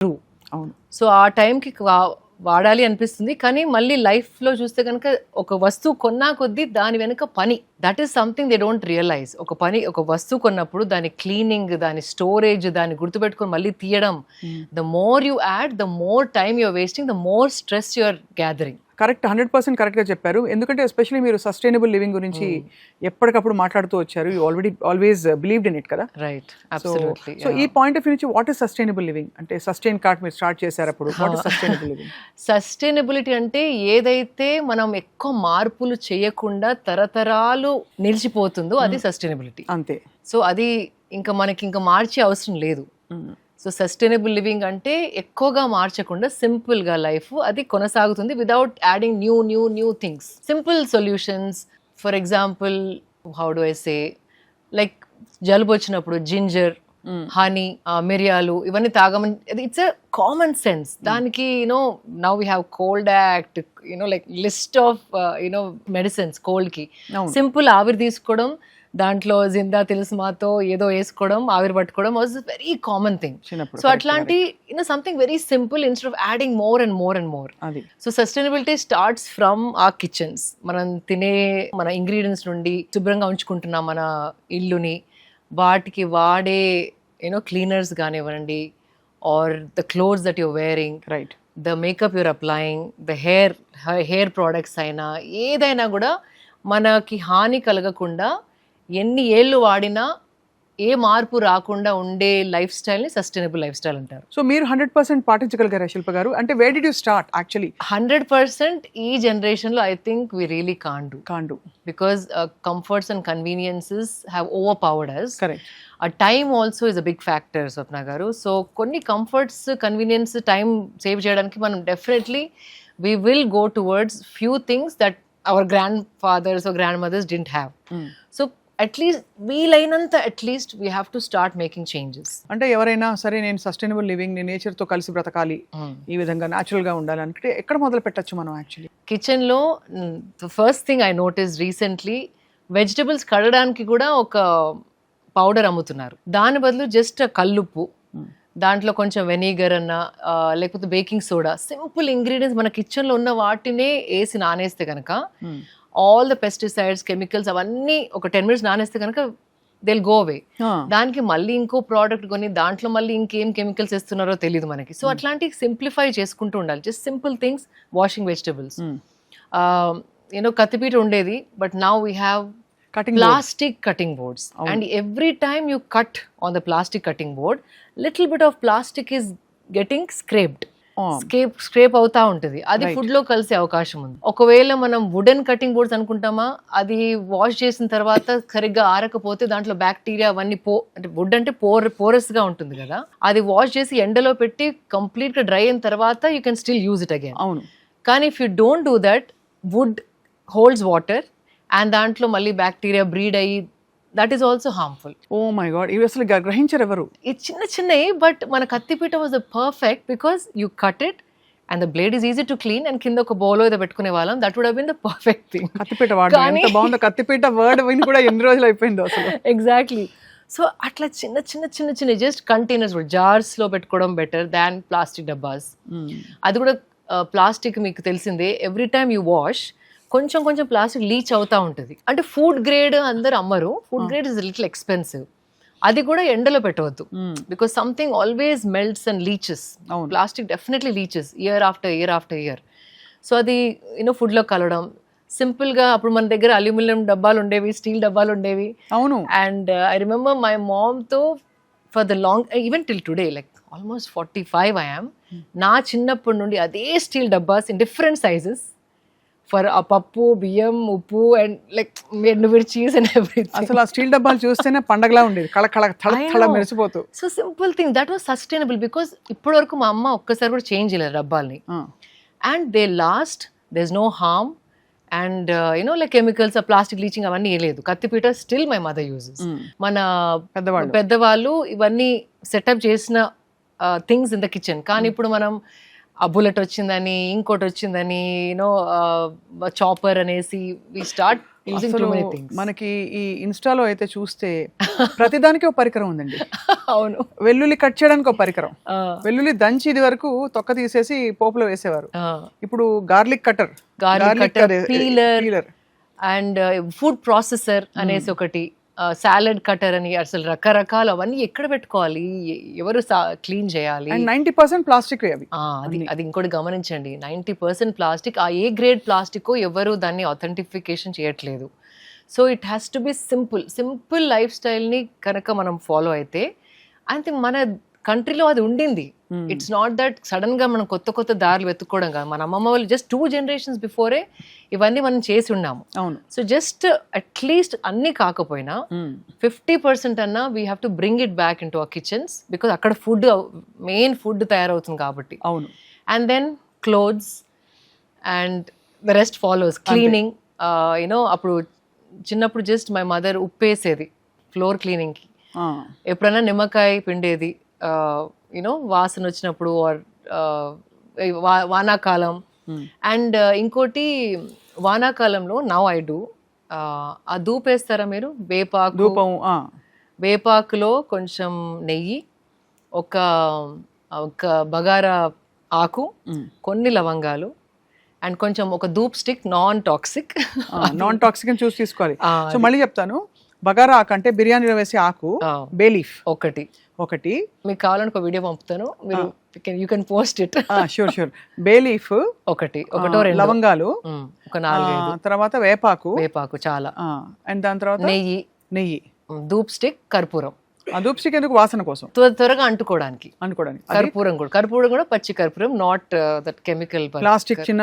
అవును. సో ఆ టైంకి వాడాలి అనిపిస్తుంది. కానీ మళ్ళీ లైఫ్లో చూస్తే కనుక ఒక వస్తువు కొన్నా కొద్దీ దాని వెనుక పని, that is something they don't realize. ఒక వస్తువు కొన్నప్పుడు దాని క్లీనింగ్, దాని స్టోరేజ్, దాన్ని గుర్తుపెట్టుకొని మళ్ళీ తీయడం, the more you add the more time you're wasting, the more stress you're gathering. Correct, 100% కరెక్ట్గా చెప్పారు. ఎందుకంటే ఎస్పెషల్లీ మీరు సస్టైనబుల్ లివింగ్ గురించి ఎప్పటికప్పుడు మాట్లాడుతూ వచ్చారు. You always believed in it కదా. Right, absolutely. సో ఈ పాయింట్ ఆఫ్ వ్యూ నుంచి వాట్ ఇస్ సస్టైనబుల్ లివింగ్ అంటే, సస్టైన్ కార్ట్ మీరు స్టార్ట్ చేశారు అప్పుడు, what is sustainable living? Sustainability అంటే ఏదైతే మనం ఎక్కువ మార్పులు చేయకుండా తరతరాలు నిలిచిపోతుందో అది సస్టైనబిలిటీ. అంతే. సో అది మనకి ఇంకా మార్చే అవసరం లేదు. సో సస్టైనబుల్ లివింగ్ అంటే ఎక్కువగా మార్చకుండా సింపుల్గా లైఫ్ అది కొనసాగుతుంది without adding new things. Simple solutions. For example, how do I say, like జలుబు వచ్చినప్పుడు జింజర్, హనీ, మిరియాలు ఇవన్నీ తాగమని, ఇట్స్ అ కామన్ సెన్స్. దానికి now we have cold act, like list of medicines కోల్డ్కి. సింపుల్ ఆవిరి తీసుకోవడం, దాంట్లో జిందా తిల్స్మాతో ఏదో వేసుకోవడం, ఆవిరి పట్టుకోవడం was very common thing. So అట్లాంటి something very simple instead of adding more and more. So sustainability starts from our kitchens. మనం తినే మన ఇంగ్రీడియంట్స్ నుండి శుభ్రంగా ఉంచుకుంటున్నాం మన ఇల్లుని, వాటికి వాడే క్లీనర్స్ కానివ్వండి, or the clothes that you're wearing, right, the makeup you're applying, the hair products అయినా ఏదైనా కూడా మనకి హాని కలగకుండా ఎన్ని ఏళ్ళు వాడినా ఏ మార్పు రాకుండా ఉండే లైఫ్ స్టైల్ని సస్టైనబుల్ లైఫ్ స్టైల్ అంటారు. సో మీరు 100% పాటించగలిగారా శిల్ప గారు? అంటే where did you start actually? 100% ఈ జనరేషన్లో I think we really can't do because comforts and conveniences have over powered us. Correct. ఆ time also is a big factor, Swapna గారు. సో కొన్ని కంఫర్ట్స్, కన్వీనియన్స్, టైం సేవ్ చేయడానికి మనం definitely we will go towards few things that our grand fathers or grand mothers didn't have. So at least వీలైనంత at least we have to start making changes. అంటే ఎవరైనా సరే నేను sustainable living, నేను నేచర్తో కలిసి బ్రతకాలి, ఈ విధంగా న్యాచురల్గా ఉండాలి అనుకుంటే ఎక్కడ మొదలు పెట్టచ్చు మనం? యాక్చువల్లీ కిచెన్లో first thing I notice recently, vegetables కడగడానికి కూడా ఒక పౌడర్ అమ్ముతున్నారు. దాని బదులు జస్ట్ కల్లుప్పు, దాంట్లో కొంచెం వెనిగర్ అన్న లేకపోతే బేకింగ్ సోడా, సింపుల్ ఇంగ్రీడియంట్స్ మన కిచెన్లో ఉన్న వాటినే వేసి నానేస్తే కనుక ఆల్ ద పెస్టిసైడ్స్, కెమికల్స్ అవన్నీ ఒక 10 minutes నానేస్తే కనుక దే విల్ గో అవే. దానికి మళ్ళీ ఇంకో ప్రోడక్ట్ కొని దాంట్లో మళ్ళీ ఇంకేం కెమికల్స్ వేస్తున్నారో తెలియదు మనకి. సో అట్లాంటి సింప్లిఫై చేసుకుంటూ ఉండాలి. Just simple things, washing vegetables. కత్తిపీట ఉండేది, but now we have plastic cutting boards, and every time you cut on the plastic cutting board, little bit of plastic is getting స్క్రేప్ అవుతా ఉంటుంది. అది ఫుడ్ లో కలిసే అవకాశం ఉంది. ఒకవేళ మనం వుడెన్ కటింగ్ బోర్డ్స్ అనుకుంటామా, అది వాష్ చేసిన తర్వాత సరిగ్గా ఆరకపోతే దాంట్లో బ్యాక్టీరియా అవన్నీ అంటే వుడ్ అంటే పోరస్ గా ఉంటుంది కదా, అది వాష్ చేసి ఎండలో పెట్టి కంప్లీట్ గా డ్రై అయిన తర్వాత you can still use it again. అవును. కానీ if you don't do that, wood holds water and దాంట్లో మళ్ళీ బ్యాక్టీరియా బ్రీడ్ అయ్యి that is also harmful. Oh my god, ఇవి అసలు గ్రహించరు ఎవరు. ఇది చిన్నవి, బట్ మన కత్తిపీట was perfect because you cut it and the blade is easy to clean, and కింద ఒక బౌల్ ఏదో పెట్టుకునే వాళ్ళం. That would have been the perfect thing. కత్తిపీట వాడడం ఎంత బాగుందో. కత్తిపీట వర్డ్ విని కూడా ఎన్ని రోజులు అయిపోయిందో అసలు. ఎగ్జాక్ట్లీ. సో అట్లా చిన్న జస్ట్ కంటైనర్స్ కూడా జార్స్లో పెట్టుకోవడం బెటర్ దాన్ ప్లాస్టిక్ డబ్బాస్. అది కూడా ప్లాస్టిక్ మీకు తెలిసిందే, ఎవ్రీ టైమ్ యూ వాష్ కొంచెం ప్లాస్టిక్ లీచ్ అవుతా ఉంటుంది. అంటే ఫుడ్ గ్రేడ్ అందరు అమ్మరు, food grade is little expensive. అది కూడా ఎండలో పెట్టవద్దు because something always melts and leaches. Plastic definitely leaches year after year. So అది ఫుడ్లో కలవడం. సింపుల్గా అప్పుడు మన దగ్గర అల్యూమినియం డబ్బాలు ఉండేవి, స్టీల్ డబ్బాలు ఉండేవి. అవును. అండ్ ఐ రిమెంబర్ మై మామ్తో for the long, even till today, like almost 45 I am, నా చిన్నప్పటి నుండి అదే స్టీల్ డబ్బాస్ ఇన్ డిఫరెంట్ సైజెస్ ఫర్ ఆ పప్పు, బియ్యం, ఉప్పు అండ్ లైక్ ఎండుమిర్చీస్ అండ్ ఎవ్రీథింగ్. అసలు ఆ స్టీల్ డబ్బాలు చూస్తేనే పండగలా ఉండేది, కళ మెరిసిపోతూ. So simple thing that was sustainable because ఇప్పటి వరకు మా అమ్మ ఒక్కసారి కూడా చేంజ్ చేయలేదు డబ్బాల్ని. And they last, there is no harm and like chemicals, plastic leaching అవన్నీ లేదు. కత్తిపీట స్టిల్ మై మదర్ యూజెస్. మన పెద్దవాళ్ళు ఇవన్నీ సెటప్ చేసిన థింగ్స్ ఇన్ ద కిచెన్. కానీ ఇప్పుడు మనం ఆ బుల్లెట్ వచ్చిందని, ఇంకోటి వచ్చిందని, చాపర్ అనేసి we start using too many things. మనకి ఈ ఇన్స్టాలో అయితే చూస్తే ప్రతిదానికి ఒక పరికరం ఉందండి. అవును. వెల్లుల్లి కట్ చేయడానికి ఒక పరికరం, వెల్లుల్లి దంచి ఇది వరకు తొక్క తీసేసి పోపులో వేసేవారు. ఇప్పుడు garlic cutter, peeler and food processor అనేసి ఒకటి, సాలడ్ కటర్ అని, అసలు రకరకాలు అవన్నీ ఎక్కడ పెట్టుకోవాలి, ఎవరు క్లీన్ చేయాలి. 90% ప్లాస్టిక్ అవి. అది ఇంకోటి గమనించండి, 90% ప్లాస్టిక్. ఆ ఏ గ్రేడ్ ప్లాస్టిక్ ఎవరు దాన్ని అథెంటిఫికేషన్ చేయట్లేదు. So it has to be simple life స్టైల్ని కనుక మనం ఫాలో అయితే, అయితే మన కంట్రీలో అది ఉండింది. ఇట్స్ నాట్ దట్ సడన్ గా మనం కొత్త దారులు వెతుక్కోవడం కాదు. మన అమ్మమ్మ వాళ్ళు జస్ట్ 2 generations బిఫోరే ఇవన్నీ మనం చేసి ఉన్నాము. అవును. సో జస్ట్ అట్లీస్ట్ అన్ని కాకపోయినా 50% అన్నా we have to bring it back in to our kitchens, because అక్కడ మెయిన్ ఫుడ్ తయారవుతుంది కాబట్టి. అవును. And then clothes and the rest follows. Cleaning, you know అప్పుడు చిన్నప్పుడు జస్ట్ మై మదర్ ఉప్పేసేది ఫ్లోర్ క్లీనింగ్కి, ఎప్పుడైనా నిమ్మకాయ పిండేది, యూనో వాసన వచ్చినప్పుడు, ఆర్ వానాకాలం. అండ్ ఇంకోటి వానాకాలంలో నౌ ఐ డూ, ఆ ధూపేస్తారా మీరు, వేపాకులో కొంచెం నెయ్యి, ఒక బగారా ఆకు, కొన్ని లవంగాలు, అండ్ కొంచెం ఒక ధూప్ స్టిక్, నాన్ టాక్సిక్ అని చూసి తీసుకోవాలి. సో మళ్ళీ చెప్తాను, బగారా ఆకు అంటే బిర్యానీలో వేసే ఆకు, బే లీఫ్ ఒకటి మీకు కావాలని ఒక వీడియో పంపుతాను, మీరు you can post it. Sure. Bay leaf ఒకటో లవంగాలు, ఒక 4-5, తర్వాత వేపాకు చాలా, అండ్ దాని తర్వాత నెయ్యి, ధూప్ స్టిక్, కర్పూరం. ఆ ధూప్ స్టిక్ ఎందుకు? వాసన కోసం, త్వరగా అంటుకోవడానికి. కర్పూరం కూడా పచ్చి కర్పూరం, నాట్ దట్ కెమికల్ ప్లాస్టిక్. చిన్న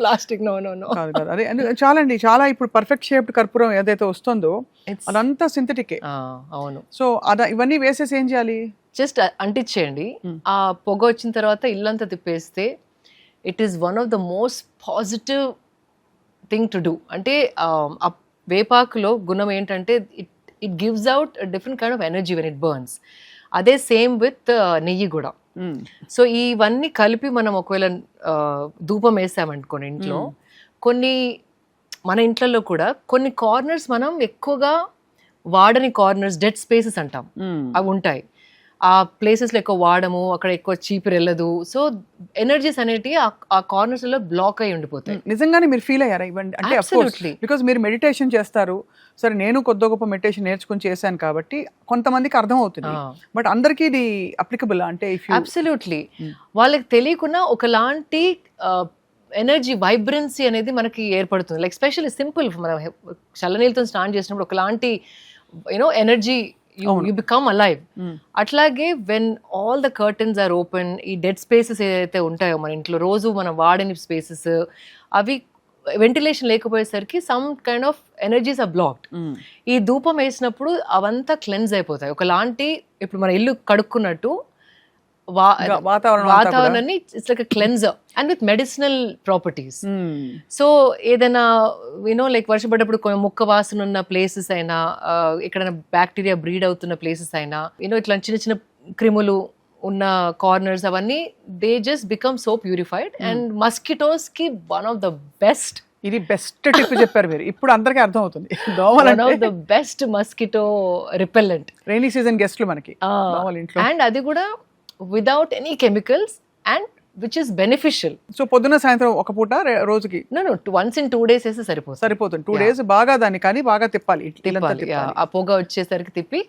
ప్లాస్టిక్ నో కాదు. అదే చాలండి, చాలా ఇప్పుడు పర్ఫెక్ట్ షేప్డ్ కర్పూరం ఏదైతే వస్తుందో అదంతా సింథటికే. అవును. సో ఇవన్నీ వేసేసి ఏం చేయాలి? జస్ట్ అంటించేయండి. ఆ పొగ వచ్చిన తర్వాత ఇల్లంతా తిప్పేస్తే it is one of the most positive thing to do. అంటే ఆ వేపాకులో గుణం ఏంటంటే it gives out a different kind of energy when it burns. అదే సేమ్ విత్ నెయ్యి కూడా. సో ఇవన్నీ కలిపి మనం ఒకవేళ ధూపం వేసామనుకోండి ఇంట్లో, మన ఇంట్లలో కూడా కొన్ని కార్నర్స్ మనం ఎక్కువగా వాడని కార్నర్స్, డెడ్ స్పేసెస్ అంటాం, అవి ఉంటాయి. ఆ ప్లేసెస్లో ఎక్కువ వాడము, అక్కడ ఎక్కువ చీపురు వెళ్ళదు. సో ఎనర్జీస్ అనేటివి ఆ కార్నర్స్ లో బ్లాక్ అయి ఉండిపోతాయి. నిజంగానే మీరు ఫీల్ అయ్యారా ఇవన్నీ? అంటే బికాస్ మీరు మెడిటేషన్ చేస్తారు, సరే నేను కొద్ది గొప్ప మెడిటేషన్ నేర్చుకుని చేశాను కాబట్టి కొంతమందికి అర్థం అవుతుంది, బట్ అందరికీ ఇది అప్లికబుల్ అంటే? అబ్సల్యూట్లీ. వాళ్ళకి తెలియకుండా ఒకలాంటి ఎనర్జీ, వైబ్రెన్సీ అనేది మనకి ఏర్పడుతుంది. లైక్ స్పెషల్లీ సింపుల్, మనం చల్లనీళ్ళతో స్నానం చేసినప్పుడు ఒకలాంటి ఎనర్జీ, you become alive. అట్లాగే when all the curtains are open, ఈ డెడ్ స్పేసెస్ ఏదైతే ఉంటాయో మన ఇంట్లో రోజు మనం వాడని స్పేసెస్, అవి వెంటిలేషన్ లేకపోయేసరికి some kind of energies are blocked. ఈ ధూపం వేసినప్పుడు అవంతా క్లెన్స్ అయిపోతాయి. ఒకలాంటి ఇప్పుడు మన ఇల్లు కడుక్కున్నట్టు వాతావరణాన్ని it's like cleanser and with medicinal properties. So ఏదైనా లైక్ వర్షపడ్డప్పుడు ముక్క వాసన ఉన్న ప్లేసెస్ అయినా, ఎక్కడైనా బ్యాక్టీరియా బ్రీడ్ అవుతున్న ప్లేసెస్ అయినా, ఇట్లా చిన్న చిన్న క్రిములు ఉన్న కార్నర్స్, అవన్నీ they just become so purified. And mosquitoes కి వన్ ఆఫ్ ద బెస్ట్, ఇది బెస్ట్ టిప్ చెప్పారు మీరు. ఇప్పుడు అందరికీ అర్థం అవుతుంది, one of the best mosquito repellent. Rainy season గెస్ట్లు మనకి ఇంట్లో, అండ్ అది కూడా without any chemicals and which is beneficial. So పొద్దున సాయంత్రం ఒక పూట రోజుకి once in 2 days వేస్తే సరిపోతుంది. 2 days బాగా దాన్ని కానీ బాగా తిప్పాలి. ఆ పొగ వచ్చేసరికి తిప్పి,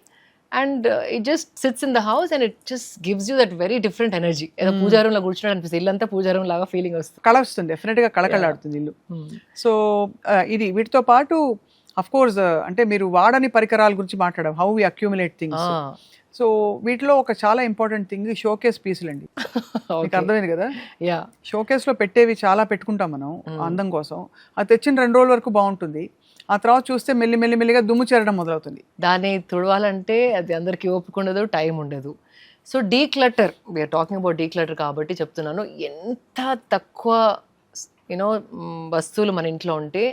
and it just sits in the house and it just gives you that very different energy. ఏదో పూజారంలో కూర్చున్నాడు అనిపిస్తుంది, ఇల్లంతా పూజారం లాగా ఫీలింగ్ వస్తుంది, కళ వస్తుంది, డెఫినెట్ గా కళకళలాడుతుంది ఇల్లు. సో ఇది వీటితో పాటు అఫ్ కోర్స్ అంటే మీరు వాడని పరికరాల గురించి మాట్లాడాం, how we accumulate things. So వీటిలో ఒక చాలా ఇంపార్టెంట్ థింగ్ షోకేస్ పీసులు అండి. మీకు అర్థమైంది కదా? షోకేస్ లో పెట్టేవి చాలా పెట్టుకుంటాం మనం అందం కోసం. అది తెచ్చిన 2 రోజుల వరకు బాగుంటుంది, ఆ తర్వాత చూస్తే మెల్లిగా దుమ్ము చేరడం మొదలవుతుంది. దాన్ని తుడవాలంటే అది అందరికీ ఓపిక ఉండదు, టైం ఉండదు. So declutter, we're talking about declutter కాబట్టి చెప్తున్నాను, ఎంత తక్కువ వస్తువులు మన ఇంట్లో ఉంటే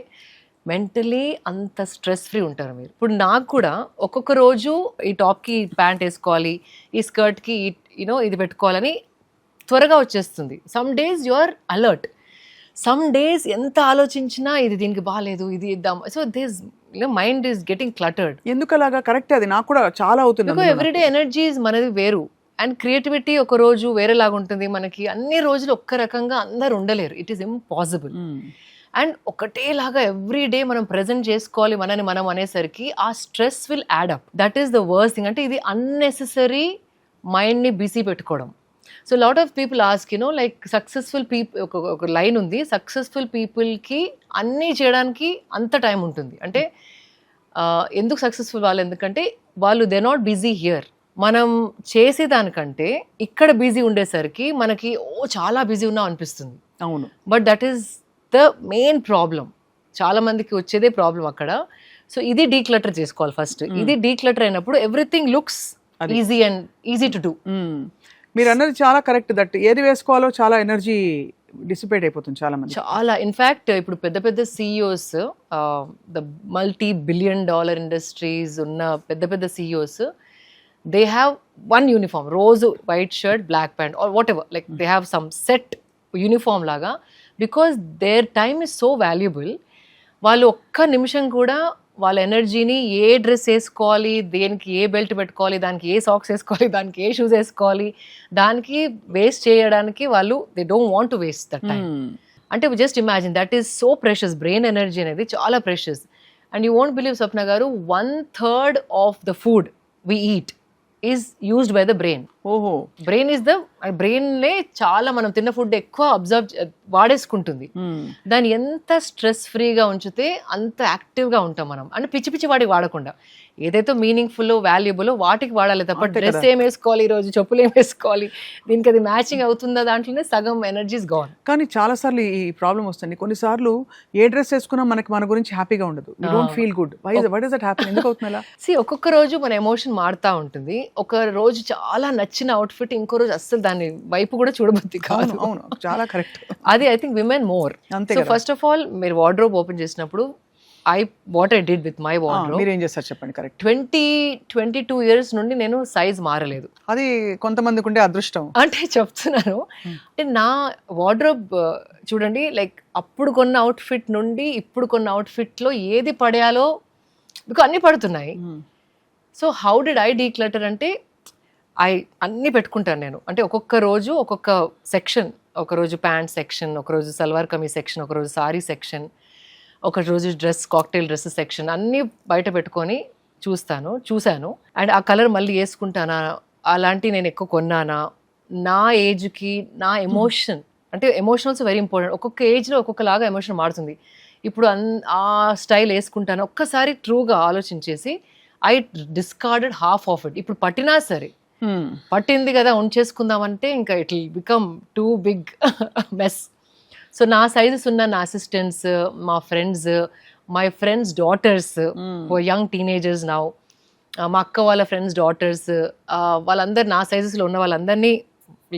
మెంటలీ అంత స్ట్రెస్ ఫ్రీ ఉంటారు మీరు. ఇప్పుడు నాకు కూడా ఒక్కొక్క రోజు ఈ టాప్కి ప్యాంట్ వేసుకోవాలి, ఈ స్కర్ట్కి ఇది పెట్టుకోవాలని త్వరగా వచ్చేస్తుంది. Some days you are alert. Some days ఎంత ఆలోచించినా ఇది దీనికి బాగాలేదు, ఇది ఇద్దాం. So this mind is getting cluttered. ఎందుకు అలాగా? కరెక్ట్, అది నాకు కూడా చాలా అవుతుంది. బికాజ్ ఎవ్రీడే ఎనర్జీస్ మనది వేరు, అండ్ క్రియేటివిటీ ఒక రోజు వేరేలాగా ఉంటుంది మనకి. అన్ని రోజులు ఒక్క రకంగా అందరు ఉండలేరు, ఇట్ ఈస్ ఇంపాసిబుల్. అండ్ ఒకటేలాగా ఎవ్రీడే మనం ప్రెజెంట్ చేసుకోవాలి మనని మనం అనేసరికి ఆ stress will add up. That is the worst thing. అంటే ఇది అన్నెసెసరీ మైండ్ని బిజీ పెట్టుకోవడం. So lot of people ask like successful people, ఒక లైన్ ఉంది, సక్సెస్ఫుల్ పీపుల్కి అన్నీ చేయడానికి అంత టైం ఉంటుంది. అంటే ఎందుకు సక్సెస్ఫుల్ వాళ్ళు? ఎందుకంటే వాళ్ళు దే నాట్ బిజీ హియర్. మనం చేసేదానికంటే ఇక్కడ బిజీ ఉండేసరికి మనకి చాలా బిజీ ఉన్నాం అనిపిస్తుంది. అవును. But that is the main problem. చాలా మందికి వచ్చేదే ప్రాబ్లం అక్కడ. సో ఇది డీక్లటర్ చేసుకోవాలి ఫస్ట్. ఇది డీక్లటర్ అయినప్పుడు everything looks easy and easy to do. మీరు అన్నది చాలా కరెక్ట్. దట్ ఏది వేసుకోవాలో చాలా ఎనర్జీ డిసిపేట్ అయిపోతుంది చాలా మంది. చాలా ఇన్ఫ్యాక్ట్ ఇప్పుడు పెద్ద పెద్ద CEOs, ద $multi-billion ఇండస్ట్రీస్ ఉన్న పెద్ద పెద్ద CEOs, they have one uniform, రోజు white shirt, black pant or what ever, like they have some set uniform లాగా. Because their time is so valuable. వాళ్ళు ఒక్క నిమిషం కూడా వాళ్ళ ఎనర్జీని ఏ డ్రెస్ వేసుకోవాలి, దేనికి ఏ బెల్ట్ పెట్టుకోవాలి, దానికి ఏ సాక్స్ వేసుకోవాలి, దానికి ఏ షూస్ వేసుకోవాలి, దానికి వేస్ట్ చేయడానికి వాళ్ళు they don't want to waste that time. అంటే just imagine, that is so precious. Brain energy అనేది చాలా precious. And you won't believe Swapna గారు, 1/3 of the food we eat is used by the brain. ఓహో. Brain is the బ్రెయిన్లే చాలా మనం తిన్న food ఎక్కువ అబ్జర్వ్ వాడేసుకుంటుంది. దాన్ని ఎంత స్ట్రెస్ ఫ్రీగా ఉంచితే అంత యాక్టివ్గా ఉంటాం మనం. అంటే పిచ్చి పిచ్చి వాడికి వాడకుండా ఏదైతే మీనింగ్ఫుల్ వాల్యుబుల్ వాటికి వాడాలి తప్ప డ్రెస్ ఏం వేసుకోవాలి, ఈరోజు చెప్పులు ఏం వేసుకోవాలి, దీనికి అది మ్యాచింగ్ అవుతుందా, దాంట్లోనే సగం ఎనర్జీస్ గోన్. కానీ చాలా సార్లు ఈ ప్రాబ్లం వస్తుంది. కొన్నిసార్లు ఏ డ్రెస్ వేసుకున్నా మనకి మన గురించి హ్యాపీగా ఉండదు. You don't feel good. What is that happen? ఎందుకు అవుతుంది అలా? ఒక్కొక్క రోజు మన ఎమోషన్ మారుతా ఉంటుంది. ఒక రోజు చాలా నచ్చిన అవుట్ఫిట్, ఇంకో రోజు అస్సలు దాని వైపు కూడా చూడబుద్ది కాదు. అవును, చాలా కరెక్ట్. అది I think women more. So first of all మీరు వార్డ్రోబ్ ఓపెన్ చేసినప్పుడు what I did with my wardrobe. మీరు ఏం చేస్తారు చెప్పండి. కరెక్ట్. 22 years నుండి నేను సైజ్ మారలేదు. అది కొంతమందికి ఉండే అదృష్టం. అంటే చెప్తున్నాను, అంటే నా వార్డ్రోబ్ చూడండి, లైక్ అప్పుడు కొన్న అవుట్ఫిట్ నుండి ఇప్పుడు కొన్న అవుట్ఫిట్లో ఏది పడేయాలో, బికాజ్ అన్నీ పడుతున్నాయి. So how did I declutter అంటే అన్నీ పెట్టుకుంటాను నేను. అంటే ఒక్కొక్క రోజు ఒక్కొక్క సెక్షన్, ఒకరోజు ప్యాంట్ సెక్షన్, ఒకరోజు సల్వార్ కమీజ్ సెక్షన్, ఒకరోజు సారీ సెక్షన్, ఒక రోజు డ్రెస్, కాక్టైల్ డ్రెస్ సెక్షన్, అన్నీ బయట పెట్టుకొని చూశాను. అండ్ ఆ కలర్ మళ్ళీ వేసుకుంటానా, అలాంటి నేను ఎక్కువ కొన్నానా, నా ఏజ్కి నా ఎమోషన్, అంటే ఎమోషన్ ఆల్సో వెరీ ఇంపార్టెంట్. ఒక్కొక్క ఏజ్లో ఒక్కొక్కలాగా ఎమోషన్ మారుతుంది. ఇప్పుడు ఆ స్టైల్ వేసుకుంటాను. ఒక్కసారి ట్రూగా ఆలోచించేసి I discarded half of it. ఇప్పుడు పట్టినా సరే, పట్టింది కదా ఉంచేసుకుందామంటే ఇంకా it will become too big mess. So నా సైజెస్ ఉన్న నా అసిస్టెంట్స్, మా friends, my friends daughters, young teenagers now, మా అక్క వాళ్ళ ఫ్రెండ్స్ డాటర్స్, వాళ్ళందరు నా సైజెస్లో ఉన్న వాళ్ళందరినీ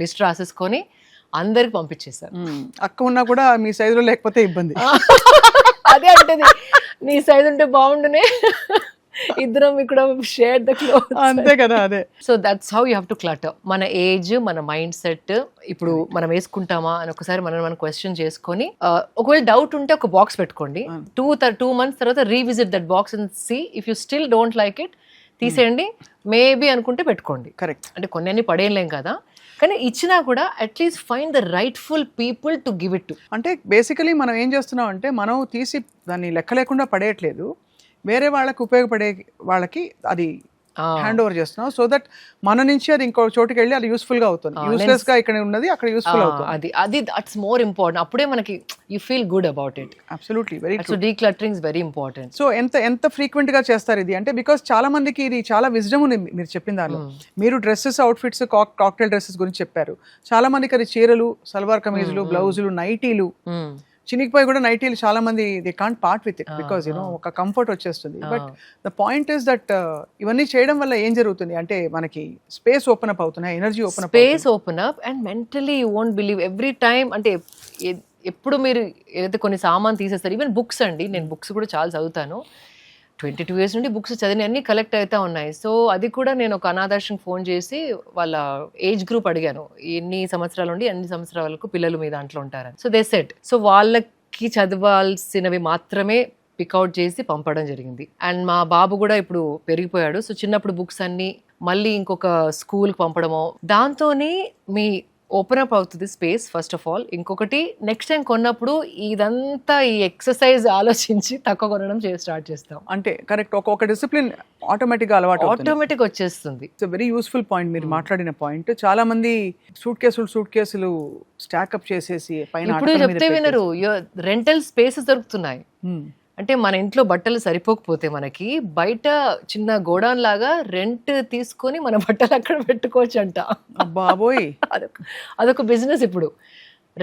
లిస్ట్ రాసేసుకొని అందరికి పంపించేశారు. అక్క ఉన్నా కూడా మీ సైజులో లేకపోతే ఇబ్బంది. అదే అంటే నీ సైజ్ ఉంటే బాగుండునే, ఇద్దరం ఇక్కడ షేర్ ద క్లోత్. అంతే కదా, అదే. So that's how you have to clutter. మన ఏజ్, మన మైండ్ సెట్, ఇప్పుడు మనం వేసుకుంటామా అని ఒకసారి మనం క్వశ్చన్ చేసుకొని, ఒకవేళ డౌట్ ఉంటే ఒక బాక్స్ పెట్టుకోండి. 2 months తర్వాత revisit that box and see if you still don't like it, తీసేయండి. మేబీ అనుకుంటే పెట్టుకోండి. కరెక్ట్. అంటే కొన్ని పడేయలేం కదా, కానీ ఇచ్చినా కూడా at least find the rightful people to give it to. అంటే బేసికలీ మనం ఏం చేస్తున్నాం అంటే, మనం తీసి దాన్ని లెక్క లేకుండా పడేయట్లేదు, వేరే వాళ్ళకి ఉపయోగపడే వాళ్ళకి అది హ్యాండ్ ఓవర్ చేస్తున్నాం. సో దట్ మన నుంచి అది ఇంకో చోటుకి వెళ్ళి అది యూస్ఫుల్ గా అవుతుంది. యూస్లెస్ గా ఇక్కడ ఉన్నది అక్కడ యూస్ఫుల్ అవుతుంది. అది దట్స్ మోర్ ఇంపార్టెంట్. అప్పుడే మనకి you feel good about it. Absolutely, very true. So decluttering is very important. So ఎంత ఫ్రీక్వెంట్ గా చేస్తారు ఇది అంటే, బికాస్ చాలా మందికి ఇది చాలా విజ్డమ్ ఉంది మీరు చెప్పిన దానిలో. మీరు డ్రెస్సెస్, అవుట్ఫిట్స్, కాక్టైల్ డ్రెస్సెస్ గురించి చెప్పారు. చాలా మందికి అది చీరలు, సల్వార్ కమీజులు, బ్లౌజులు, నైటీలు, చినిగిపోయి కూడా నైటీలు చాలా మంది they can't part with it because ఒక కంఫర్ట్ వచ్చేస్తుంది. But the point is that ఇవన్నీ చేయడం వల్ల ఏం జరుగుతుంది అంటే, మనకి స్పేస్ ఓపెన్ అప్ అవుతున్నాయి, energy open up and mentally you won't believe every time. అంటే ఎప్పుడు మీరు ఏదైతే కొన్ని సామాన్ తీసేస్తారు, ఈవెన్ బుక్స్ అండి, నేను బుక్స్ కూడా చాలా చదువుతాను. 22 years నుండి బుక్స్ చదివి అన్ని కలెక్ట్ అవుతా ఉన్నాయి. సో అది కూడా నేను ఒక అనాథాశ్రమం ఫోన్ చేసి వాళ్ళ ఏజ్ గ్రూప్ అడిగాను, ఎన్ని సంవత్సరాల నుండి ఎన్ని సంవత్సరాలకు పిల్లలు మీ దాంట్లో ఉంటారని. సో దే సెట్, సో వాళ్ళకి చదవాల్సినవి మాత్రమే పికౌట్ చేసి పంపడం జరిగింది. అండ్ మా బాబు కూడా ఇప్పుడు పెరిగిపోయాడు, సో చిన్నప్పుడు బుక్స్ అన్ని మళ్ళీ ఇంకొక స్కూల్కి పంపడమో, దాంతోనే మీ ఓపెన్ అప్ అవుతుంది స్పేస్ ఫస్ట్ ఆఫ్ ఆల్. ఇంకొకటి నెక్స్ట్ టైం కొన్నప్పుడు ఇదంతా ఈ ఎక్సర్సైజ్ ఆలోచించి తక్కువ కొనడం స్టార్ట్ చేస్తాం. అంటే కరెక్ట్, ఒక డిసిప్లిన్ ఆటోమేటిక్గా అలవాటు ఆటోమేటిక్ వచ్చేస్తుంది. ఇట్స్ వెరీ యూస్ఫుల్ పాయింట్ మీరు మాట్లాడిన పాయింట్. చాలా మంది సూట్ కేసులు స్టాకప్ చేసేసి పైన ఇప్పుడు చెప్తే వినరు. రెంటల్ స్పేసెస్ దొరుకుతున్నాయి. అంటే మన ఇంట్లో బట్టలు సరిపోకపోతే మనకి బయట చిన్న గోడౌన్ లాగా రెంట్ తీసుకొని మన బట్టలు అక్కడ పెట్టుకోవచ్చు అంట. బాబోయ్, అదొక బిజినెస్ ఇప్పుడు,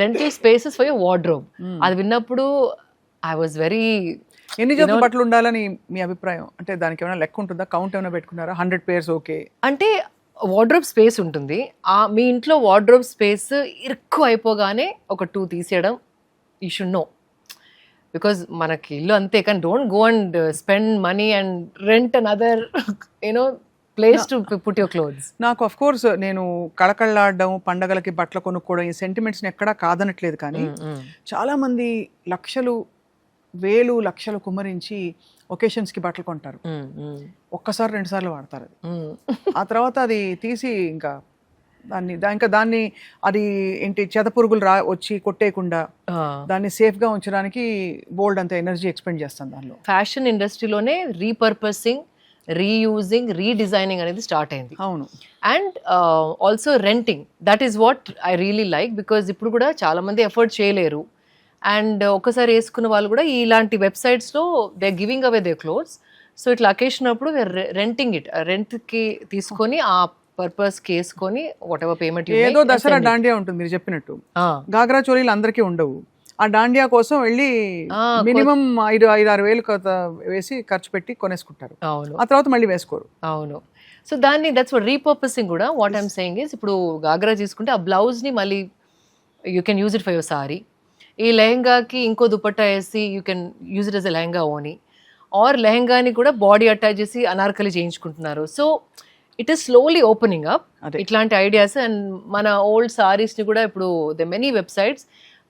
rental spaces for your wardrobe. అది విన్నప్పుడు ఐ వాజ్ వెరీ. ఎన్ని జతల బట్టలు ఉండాలని మీ అభిప్రాయం? అంటే దానికి ఏమైనా లెక్క ఉంటుందా? కౌంట్ ఏమైనా పెట్టుకున్నారా? 100 pairs ఓకే అంటే వార్డ్రోబ్ స్పేస్ ఉంటుంది. మీ ఇంట్లో వార్డ్రోబ్ స్పేస్ ఎక్కువ అయిపోగానే ఒక 2 తీసేయడం యూ షుడ్ నో. బికాజ్ మనకి ఇల్లు అంతే, కానీ don't go and spend money and rent another place to put your clothes. నాకు అఫ్ కోర్స్ నేను కళకళలాడడం, పండగలకి బట్టలు కొనుక్కోవడం, ఈ సెంటిమెంట్స్ని ఎక్కడా కాదనట్లేదు, కానీ చాలా మంది లక్షలు కుమ్మరించి ఒకేషన్స్కి బట్టలు కొంటారు. ఒక్కసారి 2 సార్లు వాడతారు అది. ఆ తర్వాత అది తీసి ఇంకా దాన్ని అది ఏంటి చెదపురుగులు వచ్చి కొట్టేయకుండా దాన్ని సేఫ్ గా ఉంచడానికి బోల్డ్ అంత ఎనర్జీ ఎక్స్పెండ్ చేస్తాను దానిలో. ఫ్యాషన్ ఇండస్ట్రీలోనే రీపర్పసింగ్, రీయూజింగ్, రీడిజైనింగ్ అనేది స్టార్ట్ అయింది. అవును. And also renting, that is what I really like. Because ఇప్పుడు కూడా చాలా మంది ఎఫర్ట్ చేయలేరు. అండ్ ఒకసారి వేసుకున్న వాళ్ళు కూడా ఇలాంటి వెబ్సైట్స్లో they giving away they clothes. So ఇట్లా అకేషన్ అప్పుడు రెంటింగ్ ఇట్, రెంట్కి తీసుకొని ఆ పర్పస్ కేసుకొని వాట్ ఎవర్ పేమెంట్. ఏదో దసరా దాండియా ఉంటుంది మీరు చెప్పినట్టు, గాగ్రా చోరీలు అందరికీ ఉండవు. ఆ దాండియా కోసం వెళ్ళి మినిమం 5-6 వేలు వేసి ఖర్చు పెట్టి కొనేసుకుంటారు. అవును. ఆ తర్వాత మళ్ళీ వేసుకోరు. అవును. సో దాన్ని దట్స్ వాట్ రీపర్పసింగ్ కూడా. వాట్ ఐఎమ్ సేయింగ్ ఇస్, ఇప్పుడు గాగ్రా తీసుకుంటే ఆ బ్లౌజ్ని మళ్ళీ you can use it for your sari. ఈ లెహంగాకి ఇంకో దుపట్టా వేసి you can use it as a lehenga ఓని. ఆర్ లెహంగాని కూడా బాడీ అటాచ్ చేసి అనార్కలి చేయించుకుంటున్నారు. So it is slowly opening up ఇట్లాంటి ఐడియాస్. అండ్ మన ఓల్డ్ సారీస్ని కూడా ఇప్పుడు ద మెనీ వెబ్సైట్స్,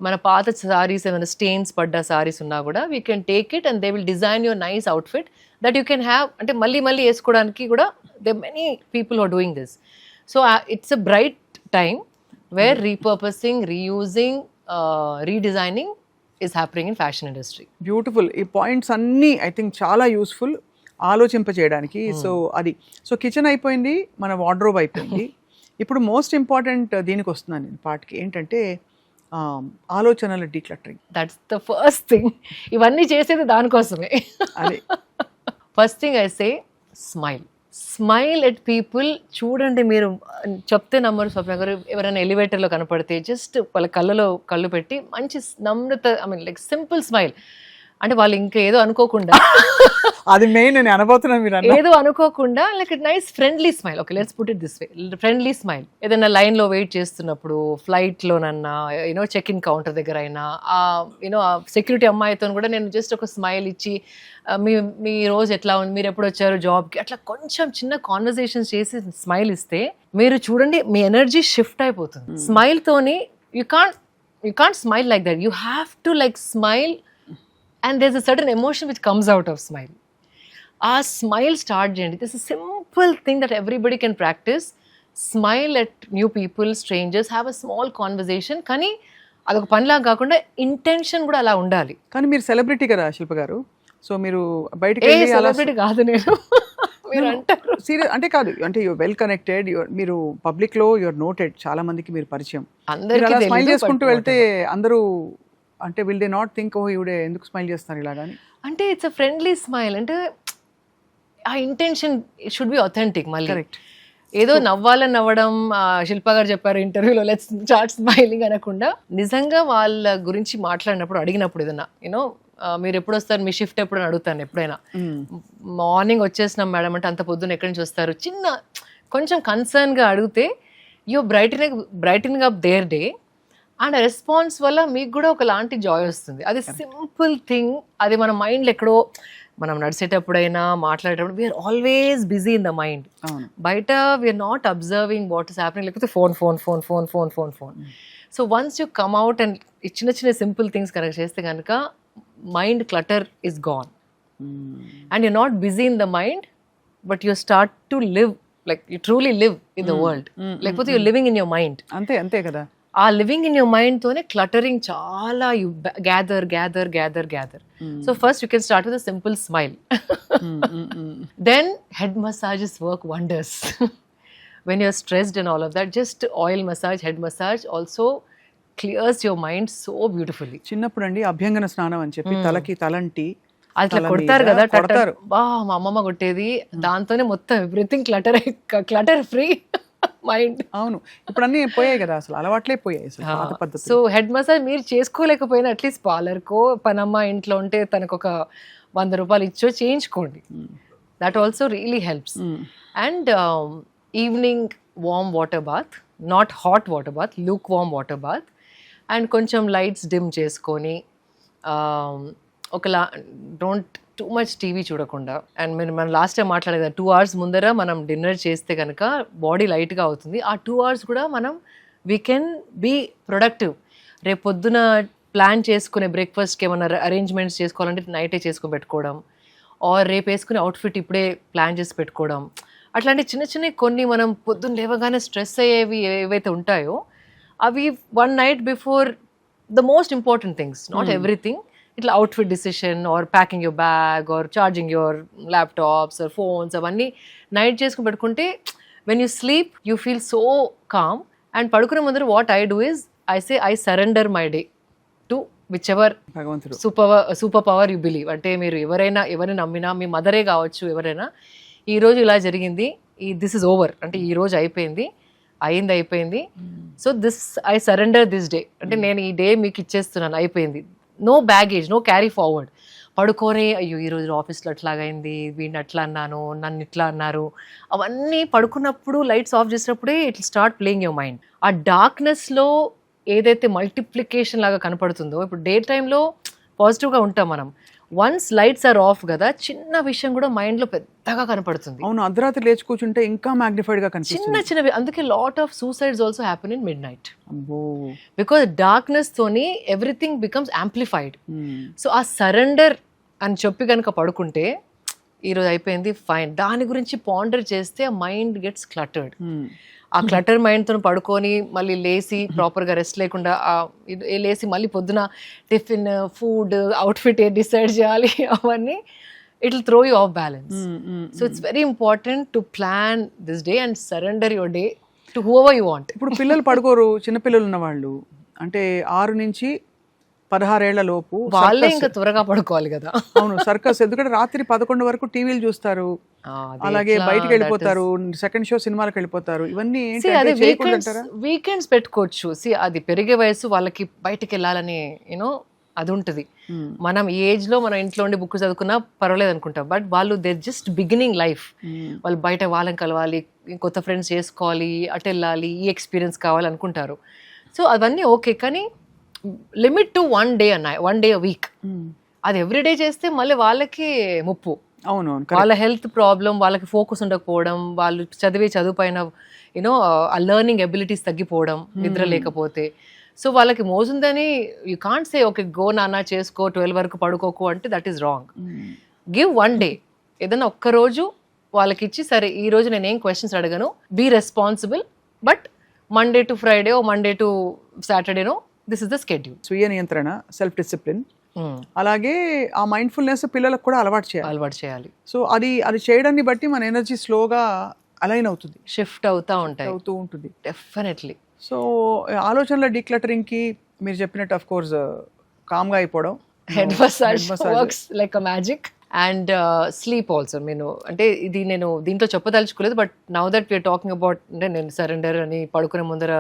మన పాత సారీస్ ఏమైనా స్టెయిన్స్ పడ్డ సారీస్ ఉన్నా కూడా we can take it and they will design your nice outfit that you can have. అంటే మళ్ళీ వేసుకోవడానికి కూడా the many people are doing this. So it's a bright time where repurposing, reusing, redesigning is happening in fashion industry. Beautiful. ఈ points అన్నీ I think చాలా useful ఆలోచింపచేయడానికి. సో kitchen అయిపోయింది, మన వార్డ్రోబ్ అయిపోయింది. ఇప్పుడు మోస్ట్ ఇంపార్టెంట్ దీనికి వస్తున్నాను నేను పార్ట్కి, ఏంటంటే ఆలోచనల decluttering. That's the first thing. ఇవన్నీ చేసేది దానికోసమే. అదే first thing I say smile at people. చూడండి, మీరు చెప్తే నమ్మరు స్వప్న గారు, ఎవరైనా ఎలివేటర్లో కనపడితే జస్ట్ వాళ్ళ కళ్ళు పెట్టి మంచి నమ్రత, I mean like simple smile. అంటే వాళ్ళు ఇంకా ఏదో అనుకోకుండా, అది మెయిన్ నేను అనబోతున్నాను, మీరు ఏదో అనుకోకుండా like nice friendly smile. Okay, let's put it this way, friendly smile. ఏదైనా లైన్లో వెయిట్ చేస్తున్నప్పుడు, ఫ్లైట్లోనన్నా, చెక్ ఇన్ కౌంటర్ దగ్గర అయినా, ఆ సెక్యూరిటీ అమ్మాయితో కూడా నేను జస్ట్ ఒక స్మైల్ ఇచ్చి, మీ రోజు ఎట్లా ఉంది, మీరు ఎప్పుడు వచ్చారు జాబ్కి, అట్లా కొంచెం చిన్న కాన్వర్సేషన్స్ చేసి స్మైల్ ఇస్తే మీరు చూడండి మీ ఎనర్జీ షిఫ్ట్ అయిపోతుంది. స్మైల్తోని you can't smile like that, you have to like smile. And there's a certain emotion which comes out of smile. Smile start చేయండి. This is a simple thing that everybody can practice. Smile at new people, strangers, have a small conversation. కానీ అదొక పనిలా కాకుండా intention కూడా అలా ఉండాలి. కానీ మీరు celebrity కదా శిల్ప గారు, సో మీరు బయటకి వెళ్ళి సెలబ్రిటీ కాదు నేను. మీరు అంటారు సీరియస్ అంటే కాదు, అంటే యువర్ వెల్ కనెక్టెడ్, మీరు పబ్లిక్ లో యువర్ నోటెడ్, చాలా మందికి మీరు పరిచయం. అందరికీ స్మైల్ చేసుకుంటూ వెళ్తే అందరూ అంటే విల్ దే నాట్ థింక్, ఓ ఇవిడే ఎందుకు స్మైల్ చేస్తారు ఇలాగాని? అంటే ఇట్స్ అ ఫ్రెండ్లీ స్మైల్. అంటే ఆ ఇంటెన్షన్ షుడ్ బి అథెంటిక్. మళ్ళీ ఏదో నవ్వాలని నవ్వడం, శిల్ప గారు చెప్పారు ఇంటర్వ్యూలో లెట్స్ స్టార్ట్ స్మైలింగ్ అనకుండా, నిజంగా వాళ్ళ గురించి మాట్లాడినప్పుడు, అడిగినప్పుడు ఏదైనా మీరు ఎప్పుడు వస్తారు, మీ షిఫ్ట్ ఎప్పుడు అని అడుగుతాను ఎప్పుడైనా. మార్నింగ్ వచ్చేసినాం మేడం అంటే, అంత పొద్దున్న ఎక్కడి నుంచి వస్తారు, చిన్న కొంచెం కన్సర్న్గా అడిగితే you brightening up their day. And response వల్ల మీకు కూడా ఒకలాంటి జాయ్ వస్తుంది. అది సింపుల్ థింగ్, అది మన మైండ్లో ఎక్కడో మనం నడిచేటప్పుడైనా మాట్లాడేటప్పుడు we're always busy in the mind. బయట we're not observing what is happening, లేకపోతే phone phone phone phone phone phone phone. So once you come out and చిన్న చిన్న సింపుల్ థింగ్స్ కనుక చేస్తే కనుక mind clutter is gone and you're not busy in the mind, but you start to live, like you truly live in the world. లేకపోతే you're living in your mind. అంతే కదా. ఆ living in your mind తోనే cluttering చాలా you gather gather gather gather. So first you can start with a simple smile. Then head massages work wonders when you're stressed and all of that. Just oil massage, head massage also clears your mind so beautifully. చిన్నప్పుడు అండి అభ్యంగన స్నానం అని చెప్పి తలకి తలంటి అట్లా కొడతారు కదా, బా మా అమ్మమ్మ కొట్టేది, దాంతోనే మొత్తం ఎవ్రీథింగ్ క్లటర్ ఫ్రీ మైండ్. అవును, ఇప్పుడు అన్ని పోయాయి కదా, అసలు అలవాట్లే పోయాయి అసలు పద్ధతి. సో హెడ్ మసాజ్ మీరు చేసుకోలేకపోయినా అట్లీస్ట్ పార్లర్కో పనమ్మ ఇంట్లో ఉంటే తనకు ఒక 100 రూపాయలు ఇచ్చో చేయించుకోండి. That also really helps. And evening warm water bath, not hot water bath, lukewarm water bath. And కొంచెం లైట్స్ డిమ్ చేసుకొని డోంట్ టూ మచ్ టీవీ చూడకుండా. అండ్ మనం లాస్ట్ టైం మాట్లాడేది 2 hours ముందర మనం డిన్నర్ చేస్తే కనుక బాడీ లైట్గా అవుతుంది. ఆ 2 hours కూడా మనం వీ కెన్ బీ ప్రొడక్టివ్. రేపు పొద్దున ప్లాన్ చేసుకునే బ్రేక్ఫాస్ట్కి ఏమైనా అరేంజ్మెంట్స్ చేసుకోవాలంటే నైటే చేసుకుని పెట్టుకోవడం, ఆర్ రేపు వేసుకునే అవుట్ఫిట్ ఇప్పుడే ప్లాన్ చేసి పెట్టుకోవడం. అట్లాంటి చిన్న చిన్న కొన్ని మనం పొద్దున్న లేవగానే స్ట్రెస్ అయ్యేవి ఏవైతే ఉంటాయో అవి 1 night before the most important things, not everything. ఇట్లా outfit decision or packing your bag or charging your laptops or phones అవన్నీ నైట్ చేసుకుని పెట్టుకుంటే when you sleep you feel so calm. And పడుకునే ముందర what I do is I surrender my day to which ever భగవంతుడు super power you believe. అంటే మీరు ఎవరిని నమ్మినా, మీ మదరే కావచ్చు, ఎవరైనా ఈ రోజు ఇలా జరిగింది, దిస్ ఇస్ ఓవర్ అంటే ఈ రోజు అయిపోయింది. So I surrender this day, అంటే నేను ఈ డే మీకు ఇచ్చేస్తున్నాను, అయిపోయింది. No baggage, no carry forward. పడుకొని అయ్యో ఈరోజు ఆఫీస్లో అట్లాగైంది, వీడిని అట్లా అన్నాను, నన్ను ఇట్లా అన్నారు, అవన్నీ పడుకున్నప్పుడు లైట్స్ ఆఫ్ చేసినప్పుడే it start playing your mind. ఆ డార్క్నెస్లో ఏదైతే మల్టిప్లికేషన్ లాగా కనపడుతుందో, ఇప్పుడు డే టైంలో పాజిటివ్గా ఉంటాం మనం, వన్స్ లైట్స్ ఆర్ ఆఫ్ కదా చిన్న విషయం కూడా మైండ్లో పెద్దగా కనపడుతుంది. అవును, అర్ధరాత్రి లేచి కూర్చుంటే ఇంకా మ్యాగ్నిఫైడ్గా కనిపిస్తుంది. చిన్నవి. అందుకే lot of suicides also happen in mid night, because darkness తోని ఎవ్రీథింగ్ బికమ్స్ యాంప్లిఫైడ్. సో ఆ సరెండర్ అని చెప్పి కనుక పడుకుంటే ఈరోజు అయిపోయింది ఫైన్, దాని గురించి పాండర్ చేస్తే ఆ మైండ్ గెట్స్ క్లటర్డ్. ఆ క్లటర్ మైండ్తో పడుకొని మళ్ళీ లేసి ప్రాపర్గా రెస్ట్ లేకుండా లేసి మళ్ళీ పొద్దున టిఫిన్, ఫుడ్, అవుట్ఫిట్ డిసైడ్ చేయాలి, అవన్నీ it will throw you of balance. So it's very important to plan this day and surrender your day to whoever you want. ఇప్పుడు పిల్లలు పడుకోరు, చిన్నపిల్లలు ఉన్న వాళ్ళు అంటే 6 నుంచి 16 ఏళ్ల లోపు వాళ్ళే ఇంకా త్వరగా పడుకోవాలి కదా. అవును, సర్కస్, ఎందుకంటే రాత్రి 11 వరకు టీవీలు చూస్తారు, అలాగే బయటికి వెళ్ళిపోతారు, సెకండ్ షో సినిమాలకు వెళ్ళిపోతారు. ఇవన్నీ వీకెండ్స్ పెట్టుకోవచ్చు. అది పెరిగే వయసు వాళ్ళకి బయటికి వెళ్ళాలని యూనో అది ఉంటుంది. మనం ఈ ఏజ్ లో మనం ఇంట్లో ఉండి బుక్ చదువుకున్నా పర్వాలేదు అనుకుంటాం, బట్ వాళ్ళు దే జస్ట్ బిగినింగ్ లైఫ్. వాళ్ళు బయట వాళ్ళని కలవాలి, కొత్త ఫ్రెండ్స్ చేసుకోవాలి, అటు వెళ్ళాలి, ఈ ఎక్స్పీరియన్స్ కావాలి అనుకుంటారు. సో అవన్నీ ఓకే, కానీ limit to 1 day a week. అది ఎవ్రీడే చేస్తే మళ్ళీ వాళ్ళకి ముప్పు. అవును, వాళ్ళ హెల్త్ ప్రాబ్లం, వాళ్ళకి ఫోకస్ ఉండకపోవడం, వాళ్ళు చదువు పైన యూనో ఆ లెర్నింగ్ ఎబిలిటీస్ తగ్గిపోవడం, నిద్ర లేకపోతే. సో వాళ్ళకి మోజుందని you can't say okay go నాన్న చేసుకో 12 వరకు పడుకోకు అంటే that is wrong. Give 1 day, ఏదైనా ఒక్కరోజు వాళ్ళకి ఇచ్చి, సరే ఈ రోజు నేను ఏం క్వశ్చన్స్ అడగను, be responsible, but Monday to Friday Monday to సాటర్డేనో దిస్ ఇస్ ద స్కెడ్యూల్. స్వీయ నియంత్రణ, సెల్ఫ్ డిసిప్లిన్, అలాగే ఆ మైండ్ఫుల్నెస్ పిల్లలకు కూడా అలవాటు చేయాలి. సో అది చేయడాన్ని బట్టి మన ఎనర్జీ స్లోగా అలైన్ అవుతుంది, షిఫ్ట్ అవుతూ ఉంటుంది డెఫినెట్లీ. సో ఆలోచనల డీక్లటరింగ్ కి మీరు చెప్పినట్టు ఆఫ్ కోర్స్ కామ్గా అయిపోవడం, head massage works like a magic. And sleep also. నేను దీంట్లో చెప్పదలుచుకోలేదు, but now that we're talking about, అంటే నేను సరెండర్ అని పడుకునే ముందర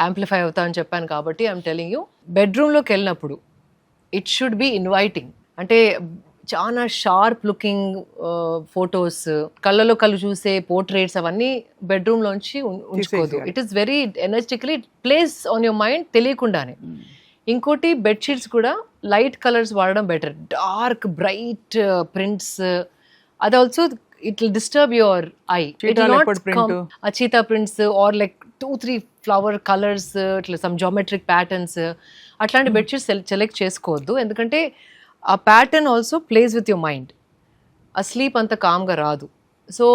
యాంప్లిఫై అవుతా అని చెప్పాను కాబట్టి ఐఎమ్ టెలింగ్ యూ, బెడ్రూమ్లోకి వెళ్ళినప్పుడు ఇట్ షుడ్ బి ఇన్వైటింగ్. అంటే చాలా షార్ప్ లుకింగ్ ఫొటోస్, కళ్ళలో కళ్ళు చూసే పోర్ట్రేట్స్ అవన్నీ బెడ్రూమ్లోంచి ఉంచుకోదు. It is very energetically plays on your mind తెలియకుండానే. ఇంకోటి బెడ్షీట్స్ కూడా లైట్ కలర్స్ వాడడం బెటర్. డార్క్ బ్రైట్ ప్రింట్స్, అది also it will disturb your eye. It will not come ఆ cheetah prints or like 2-3 flower colours, ఇట్లా some geometric patterns, అట్లాంటి bedsheets select చేసుకోవద్దు. ఎందుకంటే ఆ pattern also plays with your mind. ఆ sleep అంత కామ్గా రాదు. సో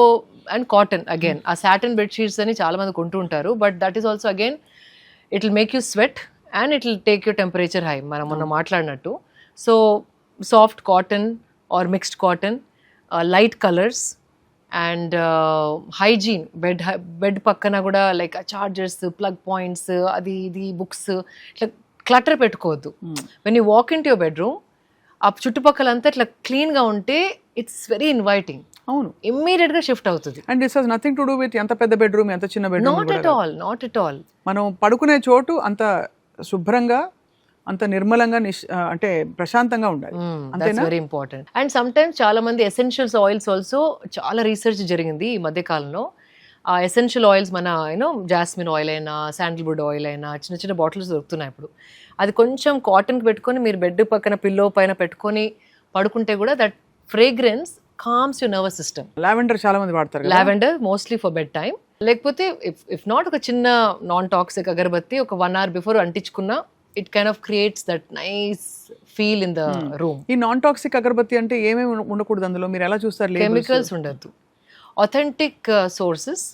అండ్ కాటన్ అగైన్, ఆ సాటిన్ బెడ్షీట్స్ అని చాలా మంది కొంటూ ఉంటారు, but that is also again it will make you sweat and it will take you temperature high, మనం మొన్న మాట్లాడినట్టు. So soft cotton or mixed cotton, light colours and hygiene. Bed పక్కన కూడా లైక్ చార్జర్స్, ప్లగ్ పాయింట్స్, అది ఇది books, ఇట్లా clutter పెట్టుకోవద్దు. When you walk in to your bedroom, ఆ చుట్టుపక్కలంతా ఇట్లా క్లీన్గా ఉంటే ఇట్స్ వెరీ ఇన్వైటింగ్. అవును, ఇమ్మీడియట్ గా షిఫ్ట్ అవుతుంది. And this has nothing to do with ఎంత పెద్ద బెడ్రూమ్ ఎంత చిన్న బెడ్రూమ్. Not at all. మనం పడుకునే చోటు అంత శుభ్రంగా, అంత నిర్మలంగా, అంటే ప్రశాంతంగా ఉండాలి. That's very important. And some times చాలా మంది ఎసెన్షియల్స్ ఆయిల్స్ ఆల్సో, చాలా రీసెర్చ్ జరిగింది ఈ మధ్య కాలంలో. ఆ ఎసెన్షియల్ ఆయిల్స్ మన జాస్మిన్ ఆయిల్ అయినా, శాండిల్వుడ్ ఆయిల్ అయినా చిన్న చిన్న బాటిల్స్ దొరుకుతున్నాయి ఇప్పుడు. అది కొంచెం కాటన్కి పెట్టుకొని మీరు బెడ్ పక్కన పిల్లో పైన పెట్టుకొని పడుకుంటే కూడా that fragrance calms your nervous system. Lavender చాలా మంది వాడతారు కదా. Lavender mostly for bed time. లేకపోతే ఇఫ్ నాట్ ఒక చిన్న నాన్ టాక్సిక్ అగరబత్తి ఒక 1 hour బిఫోర్ అంటించుకున్నా, it kind of creates that nice feel in the room. ఈ నాన్ టాక్సిక్ అగరబత్తి అంటే ఏమేమి ఉండకూడదు అందులో, మీరు ఎలా చూస్తారు? కెమికల్స్ ఉండద్దు, ఆథెంటిక్ సోర్సెస్.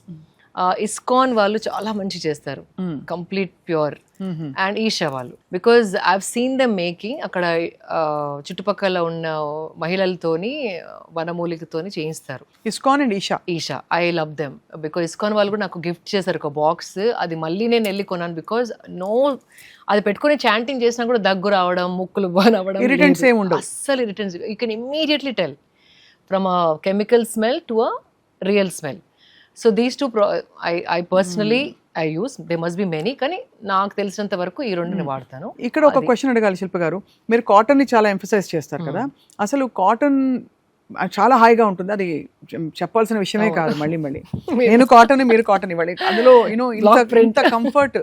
ఇస్కాన్ వాళ్ళు చాలా మంచి చేస్తారు, కంప్లీట్ ప్యూర్. అండ్ ఈషా వాళ్ళు, because I've seen them making. అక్కడ చుట్టుపక్కల ఉన్న మహిళలతోని వనమూలికతోని చేయిస్తారు. ISKCON and Isha I love them, because ISKCON వాళ్ళు కూడా నాకు గిఫ్ట్ చేశారు ఒక బాక్స్. అది మళ్ళీ నేను వెళ్ళి కొన్నాను, బికాజ్ అది పెట్టుకుని చాంటింగ్ చేసినా కూడా దగ్గు రావడం, ముక్కులు బానవడం, అస్సలు irritants. You can immediately tell from a chemical smell to a real smell. So these two I personally I use. They must be many, కానీ నాకు తెలిసినంత వరకు ఈ రెండుని వాడతాను. ఇక్కడ ఒక క్వశ్చన్ అడగాలి శిల్ప గారు. మీరు కాటన్ ని చాలా ఎంఫసైజ్ చేస్తారు కదా, అసలు కాటన్ చాలా హాయిగా ఉంటుంది, అది చెప్పాల్సిన విషయమే కాదు. మళ్ళీ నేను కాటన్, మీరు కాటన్ ఇవ్వాలి. అందులో ఇంత కంఫర్ట్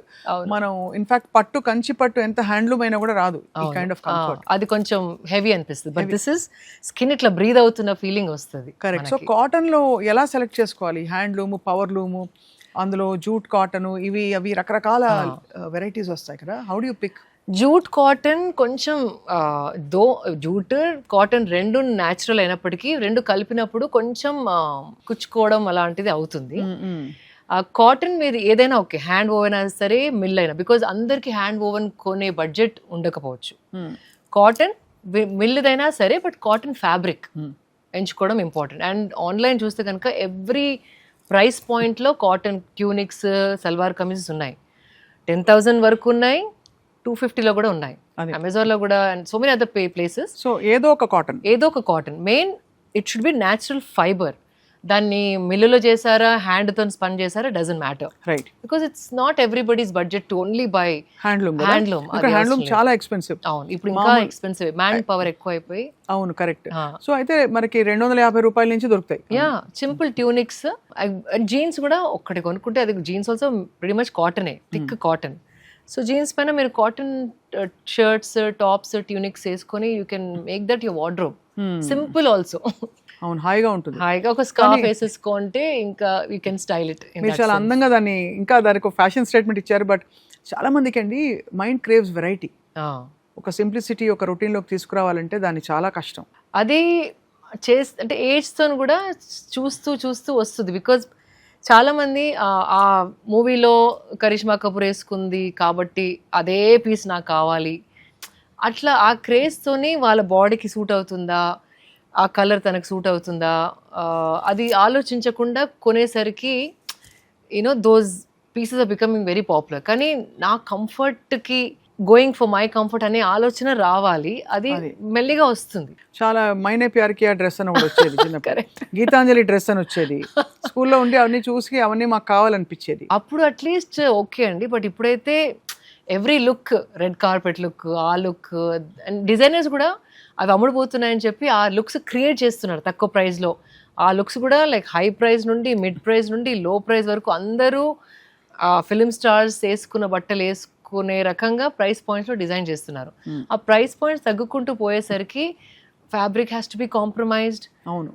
మనం ఇన్ఫాక్ట్ పట్టు, కంచి పట్టు ఎంత హ్యాండ్లూమ్ అయినా కూడా రాదు ఈ కైండ్ ఆఫ్ కంఫర్ట్. అది కొంచెం హెవీ అనిపిస్తుంది, బట్ దిస్ ఇస్ స్కిన్ ఇట్లా బ్రీద్ అవుతున్న ఫీలింగ్ వస్తుంది. కరెక్ట్. సో కాటన్ లో ఎలా సెలెక్ట్ చేసుకోవాలి? హ్యాండ్లూమ్, పవర్ లూము, అందులో జూట్ కాటన్, అవి రకరకాల వెరైటీస్ వస్తాయి కదా. How do you pick? Jute cotton కొంచెం జూట్ కాటన్ రెండు న్యాచురల్ అయినప్పటికీ రెండు కలిపినప్పుడు కొంచెం కుచ్చుకోవడం అలాంటిది అవుతుంది. కాటన్ మీద ఏదైనా ఓకే, హ్యాండ్ ఓవెన్ అయినా సరే, మిల్ అయినా, బికాజ్ అందరికి హ్యాండ్ ఓవెన్ కొనే బడ్జెట్ ఉండకపోవచ్చు. కాటన్ మిల్లుదైనా సరే, బట్ కాటన్ ఫ్యాబ్రిక్ ఎంచుకోవడం ఇంపార్టెంట్. అండ్ ఆన్లైన్ చూస్తే కనుక ఎవ్రీ ప్రైస్ పాయింట్లో కాటన్ ట్యూనిక్స్, సల్వార్ కమీజెస్ ఉన్నాయి. 10,000 వరకు ఉన్నాయి, 250లో కూడా ఉన్నాయి, అమెజాన్లో కూడా, and so many other places. So ఏదో ఒక cotton main it should be natural fibre. దాన్ని మిల్లులో చేశారా, హ్యాండ్తో స్పన్ చేశారా, doesn't matter, right? Because it's not everybody's budget to only by handloom చాలా ఎక్స్పెన్సివ్. అవును, ఇప్పుడు ఇంకా ఎక్స్పెన్సివ్, మ్యాన్ పవర్ ఎక్కువ అయిపోయి. అవును, కరెక్ట్. సో అయితే మనకి 250 రూపాయల నుంచి దొరుకుతాయి. Yeah, simple tunics. జీన్స్ కూడా ఒక్కటి కొనుక్కుంటే, అది జీన్స్ ఆల్సో వెరీ మచ్ కాటనే, థిక్ కాటన్. సో జీన్స్ పైన మీరు కాటన్ షర్ట్స్, టాప్స్, ట్యూనిక్స్ వేసుకొని you can make that your wardrobe. Simple also. అవును, హాయిగా ఉంటుంది. హాయిగా ఒక స్కార్ఫ్ వేసేసుకుంటే ఇంకా యూ కెన్ స్టైల్ ఇట్. మీరు చాలా అందంగా దానికి ఒక ఫ్యాషన్ స్టేట్మెంట్ ఇచ్చారు. బట్ చాలా మందికి అండి మైండ్ క్రేవ్స్ వెరైటీ. ఒక సింప్లిసిటీ, ఒక రొటీన్లోకి తీసుకురావాలంటే దాన్ని చాలా కష్టం. అది అంటే ఏజ్తో కూడా చూస్తూ వస్తుంది. బికాజ్ చాలామంది ఆ మూవీలో కరిష్మా కపూర్ వేసుకుంది కాబట్టి అదే పీస్ నాకు కావాలి, అట్లా ఆ క్రేజ్తోని వాళ్ళ బాడీకి సూట్ అవుతుందా, ఆ కలర్ తనకు సూట్ అవుతుందా, అది ఆలోచించకుండా కొనేసరికి those pieces are becoming very popular. కానీ నా కంఫర్ట్కి, గోయింగ్ ఫర్ మై కంఫర్ట్ అనే ఆలోచన రావాలి, అది మెల్లిగా వస్తుంది. చాలా మైనే ప్యార్ కియా డ్రెస్ అని ఒకటి వచ్చేది చిన్నప్పుడు, గీతాంజలి డ్రెస్ అని వచ్చేది. స్కూల్లో ఉండి అవన్నీ చూసి అవన్నీ మాకు కావాలనిపించేది. అప్పుడు అట్లీస్ట్ ఓకే అండి, బట్ ఇప్పుడైతే every look, red carpet look, ఆ లుక్, అండ్ డిజైనర్స్ కూడా అవి అమ్ముడుపోతున్నాయని చెప్పి ఆ లుక్స్ క్రియేట్ చేస్తున్నారు తక్కువ ప్రైస్లో. ఆ లుక్స్ కూడా లైక్ హై ప్రైస్ నుండి, మిడ్ ప్రైస్ నుండి, లో ప్రైస్ వరకు అందరూ ఫిలిం స్టార్స్ వేసుకున్న బట్టలు కట్టుకునే రకంగా ప్రైస్ పాయింట్స్ లో డిజైన్ చేస్తున్నారు. ఆ ప్రైస్ పాయింట్స్ తగ్గుకుంటూ పోయేసరికి fabric has to be compromised. అవును,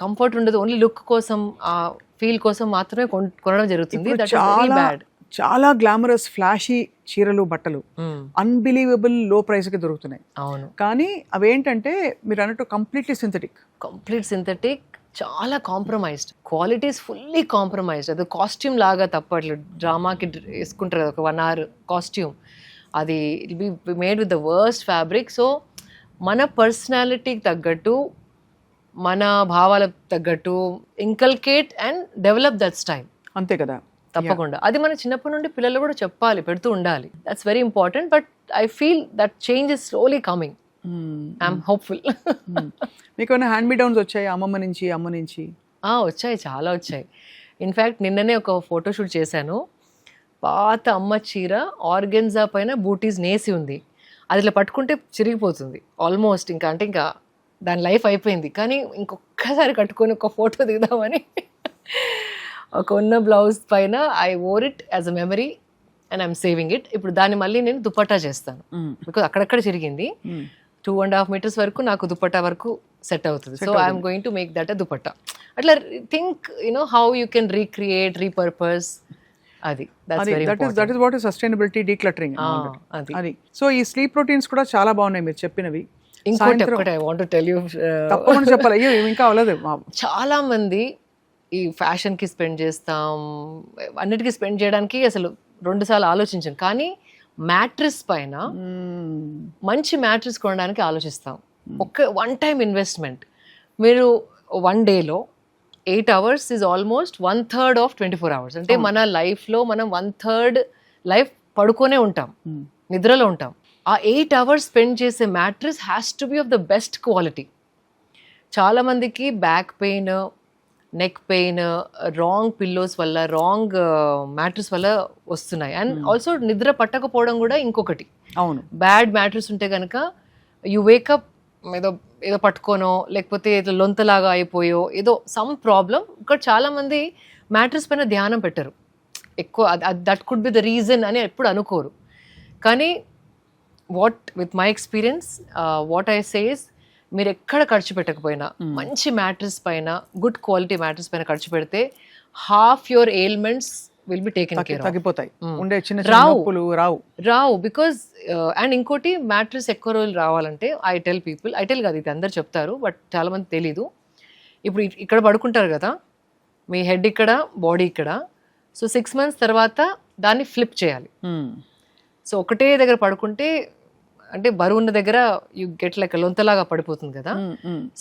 కంఫర్ట్ ఉండదు, ఓన్లీ లుక్ కోసం ఆ ఫీల్ కోసం మాత్రమే కొనడం జరుగుతుంది. ఇప్పుడు దట్ ఇస్ వెరీ బ్యాడ్. చాలా గ్లామరస్ ఫ్లాషీ చీరలు బట్టలు అన్బిలీవబుల్ లో ప్రైస్ కి దొరుకుతున్నాయి. అవును, కానీ అవేంటంటే మీరు అన్నట్టు కంప్లీట్లీ సింథటిక్, చాలా కాంప్రమైజ్డ్, క్వాలిటీస్ ఫుల్లీ కాంప్రమైజ్డ్. అది కాస్ట్యూమ్ లాగా తప్పట్లు, డ్రామాకి వేసుకుంటారు ఒక 1 hour కాస్ట్యూమ్, అది it be made with the worst fabric. So మన పర్సనాలిటీకి తగ్గట్టు, మన భావాలకు తగ్గట్టు inculcate and develop that style. అంతే కదా, తప్పకుండా. అది మన చిన్నప్పటి నుండి పిల్లలు కూడా చెప్పాలి, పెడుతూ ఉండాలి. That's very important. But I feel that change is slowly coming. I'm hopeful. మీకు ఏమైనా హ్యాండ్ మీ డౌన్స్ వచ్చాయి అమ్మ నుంచి? వచ్చాయి, చాలా వచ్చాయి. ఇన్ఫ్యాక్ట్ నిన్ననే ఒక ఫోటోషూట్ చేశాను. పాత అమ్మ చీర ఆర్గెన్జా పైన బూటీస్ నేసి ఉంది. అది ఇట్లా పట్టుకుంటే చిరిగిపోతుంది ఆల్మోస్ట్. ఇంకా దాని లైఫ్ అయిపోయింది. కానీ ఇంకొకసారి కట్టుకొని ఒక ఫోటో దిగుదామని ఒక ఉన్న బ్లౌజ్ పైన I wore it as a memory and I'm saving it. ఇప్పుడు దాన్ని మళ్ళీ నేను దుపట్టా చేస్తాను. బికాజ్ అక్కడక్కడ చిరిగింది. 2.5 meters వరకు నాకు దుపట్టా వరకు సెట్ అవుతుంది. So I'm going to make that a dupatta. అట్లా think how you can recreate, repurpose. అది that is what is sustainability, decluttering. అది. సో ఈ స్లీప్ రొటీన్స్ కూడా చాలా బాగున్నాయి మీరు చెప్పినవి. ఇంకోటి I want to tell you, తప్పకుండా చెప్పాలి. అయ్యో ఇంకా అవ్వలేదు. చాలా మంది ఈ ఫ్యాషన్ కి స్పెండ్ చేస్తాం, అన్నిటికీ స్పెండ్ చేయడానికి అసలు 2 సార్లు ఆలోచించాం. కానీ మ్యాట్రెస్ పైన మంచి మ్యాట్రెస్ కొనడానికి ఆలోచిస్తాం. One time investment. మీరు 1 dayలో 8 hours is almost 1/3 of 24 hours. అంటే మన లైఫ్లో మనం 1/3 లైఫ్ పడుకొనే ఉంటాం, నిద్రలో ఉంటాం. ఆ 8 hours స్పెండ్ చేసే mattress has to be of the best quality. చాలా మందికి back pain, neck pain, wrong pillows వల్ల, రాంగ్ మ్యాట్రెస్ వల్ల వస్తున్నాయి. అండ్ ఆల్సో నిద్ర పట్టకపోవడం కూడా ఇంకొకటి. అవును, బ్యాడ్ మ్యాట్రెస్ ఉంటే కనుక యు వేకప్ ఏదో పట్టుకోనో, లేకపోతే ఏదో లొంతలాగా అయిపోయో, ఏదో సమ్ ప్రాబ్లం. ఇక్కడ చాలా మంది మ్యాట్రెస్ పైన ధ్యానం పెట్టరు ఎక్కువ. That could be the reason అని ఎప్పుడు అనుకోరు. కానీ with my experience what I says, మీరు ఎక్కడ ఖర్చు పెట్టకపోయినా మంచి మ్యాట్రెస్ పైన, గుడ్ క్వాలిటీ మ్యాట్రెస్ పైన ఖర్చు పెడితే half your ailments will be taken care of. తగ్గిపోతాయి. ఉండే చిన్న నొప్పులు రావు. బికాజ్ అండ్ ఇంకోటి, మ్యాట్రెస్ ఎక్కువ రోజులు రావాలంటే ఐ టెల్ కాదు, ఇది అందరు చెప్తారు, బట్ చాలా మంది తెలీదు. ఇప్పుడు ఇక్కడ పడుకుంటారు కదా, మీ హెడ్ ఇక్కడ, బాడీ ఇక్కడ. సో 6 months తర్వాత దాన్ని ఫ్లిప్ చేయాలి. సో ఒకటే దగ్గర పడుకుంటే, అంటే బరువు ఉన్న దగ్గర యూ గెట్ లైక్ లొంతలాగా పడిపోతుంది కదా.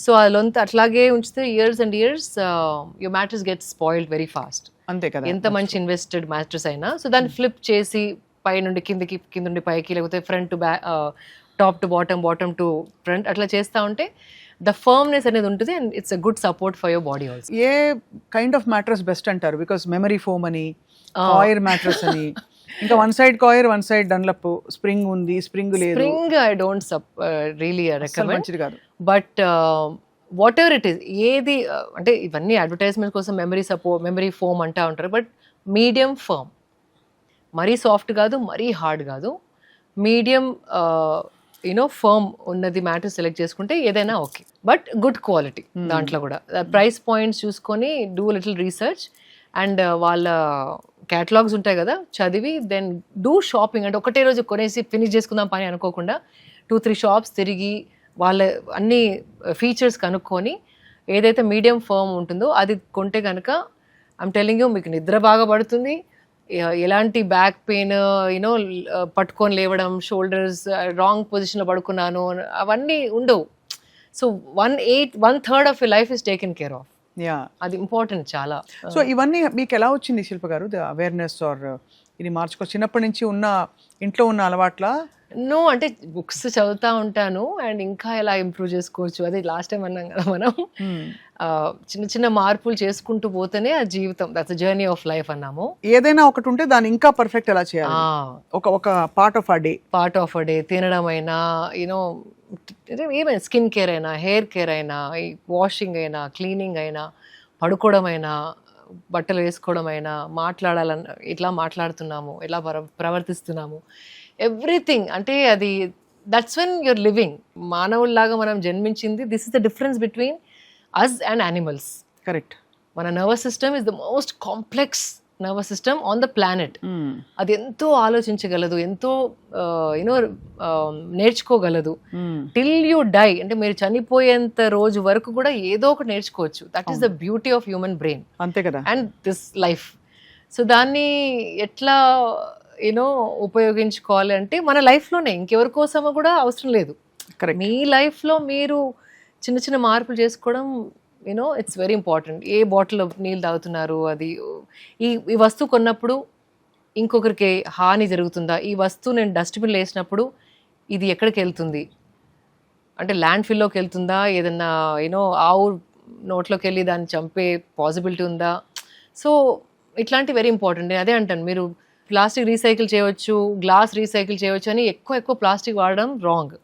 సో ఆ లొంత అట్లాగే ఉంచితే years and years your mattress gets spoiled very fast. అంతే కదా, ఎంత మంచి ఇన్వెస్టెడ్ మ్యాట్రెస్ అయినా. సో దాన్ని ఫ్లిప్ చేసి పై నుండి కిందకి, కింద నుండి పైకి, లేకపోతే front to back, top to bottom, bottom to front, అట్లా చేస్తూ ఉంటే ద ఫర్మ్నెస్ అనేది ఉంటుంది. And it's a good support for your body also. A kind of mattress best అంటారు? బికాస్ మెమరీ ఫోమ్ అని, కాయిర్ మ్యాట్రెస్ అని, ఇంకా 1 side coir, 1 side Dunlop, spring ఉంది, స్ప్రింగ్ లేదు. Spring I don't really recommend, మంచిది కాదు. But what ever it is, ఏది అంటే ఇవన్నీ అడ్వర్టైజ్మెంట్ కోసం మెమరీ ఫోమ్ అంటా ఉంటారు. బట్ మీడియం ఫర్మ్, మరీ సాఫ్ట్ కాదు, మరీ హార్డ్ కాదు, మీడియం ఫర్మ్ ఉన్నది మ్యాటర్ సెలెక్ట్ చేసుకుంటే ఏదైనా ఓకే. But good quality. దాంట్లో కూడా ప్రైస్ పాయింట్స్ చూసుకొని డూ లిటిల్ రీసెర్చ్, అండ్ వాళ్ళ క్యాటలాగ్స్ ఉంటాయి కదా, చదివి దెన్ డూ షాపింగ్. అంటే ఒకటే రోజు కొనేసి ఫినిష్ చేసుకుందాం పని అనుకోకుండా 2-3 shops తిరిగి వాళ్ళ అన్ని ఫీచర్స్ కనుక్కొని ఏదైతే మీడియం ఫర్మ్ ఉంటుందో అది కొంటే కనుక ఐమ్ టెల్లింగ్ యూ, మీకు నిద్ర బాగా పడుతుంది. ఎలాంటి బ్యాక్ పెయిన్, పట్టుకొని లేవడం, షోల్డర్స్ రాంగ్ పొజిషన్లో పడుకున్నాను, అవన్నీ ఉండవు. So 1/3 of your life is taken care of. అది ఇంపార్టెంట్ చాలా. సో ఇవన్నీ మీకు ఎలా వచ్చింది శిల్ప గారు, ద అవేర్నెస్ ఆర్ ఇది మార్చుకో చిన్నప్పటి నుంచి ఉన్న ఇంట్లో ఉన్న అలవాట్ల? నో, అంటే బుక్స్ చదువుతూ ఉంటాను అండ్ ఇంకా ఎలా ఇంప్రూవ్ చేసుకోవచ్చు, అది లాస్ట్ టైం అన్నాం కదా మనం. చిన్న చిన్న మార్పులు చేసుకుంటూ పోతేనే ఆ జీవితం, దట్స్ జర్నీ ఆఫ్ లైఫ్ అన్నాము. ఏదైనా ఒకటి ఉంటే దాన్ని ఇంకా పర్ఫెక్ట్ ఎలా చేయాలి, ఒక పార్ట్ ఆఫ్ అ డే తినడం అయినా, ఏమైనా స్కిన్ కేర్ అయినా, హెయిర్ కేర్ అయినా, వాషింగ్ అయినా, క్లీనింగ్ అయినా, పడుకోవడం అయినా, బట్టలు వేసుకోవడం అయినా, మాట్లాడాలన్న ఇట్లా మాట్లాడుతున్నాము, ఎలా ప్రవర్తిస్తున్నాము, ఎవ్రీథింగ్. అంటే అది దట్స్ వెన్ యూర్ లివింగ్. మానవుల్లాగా మనం జన్మించింది, this is the difference between us and animals. Correct. మన nervous system is the most complex nervous system on the planet. అది ఎంతో ఆలోచించగలదు, ఎంతో యూనో నేర్చుకోగలదు. టిల్ యూ డై, అంటే మీరు చనిపోయేంత రోజు వరకు కూడా ఏదో ఒకటి నేర్చుకోవచ్చు. That is the beauty of human brain. అంతే కదా. And this life. సో దాన్ని ఎట్లా యూనో ఉపయోగించుకోవాలి అంటే మన లైఫ్లోనే, ఇంకెవరి కోసమో కూడా అవసరం లేదు. మీ లైఫ్లో మీరు చిన్న చిన్న మార్పులు చేసుకోవడం you know it's very important. A bottle నీళ్ళు తాగుతున్నారు, అది ఈ వస్తువు కొన్నప్పుడు ఇంకొకరికి హాని జరుగుతుందా, ఈ వస్తువు నేను డస్ట్బిన్లో వేసినప్పుడు ఇది ఎక్కడికి వెళ్తుంది, అంటే ల్యాండ్ ఫిల్లోకి వెళ్తుందా, ఏదన్నా యూనో ఆవు నోట్లోకి వెళ్ళి దాన్ని చంపే పాసిబిలిటీ ఉందా. సో ఇట్లాంటి వెరీ ఇంపార్టెంట్. నేను అదే అంటాను, మీరు ప్లాస్టిక్ రీసైకిల్ చేయవచ్చు, గ్లాస్ రీసైకిల్ చేయవచ్చు అని ఎక్కువ ప్లాస్టిక్ వాడడం రాంగ్.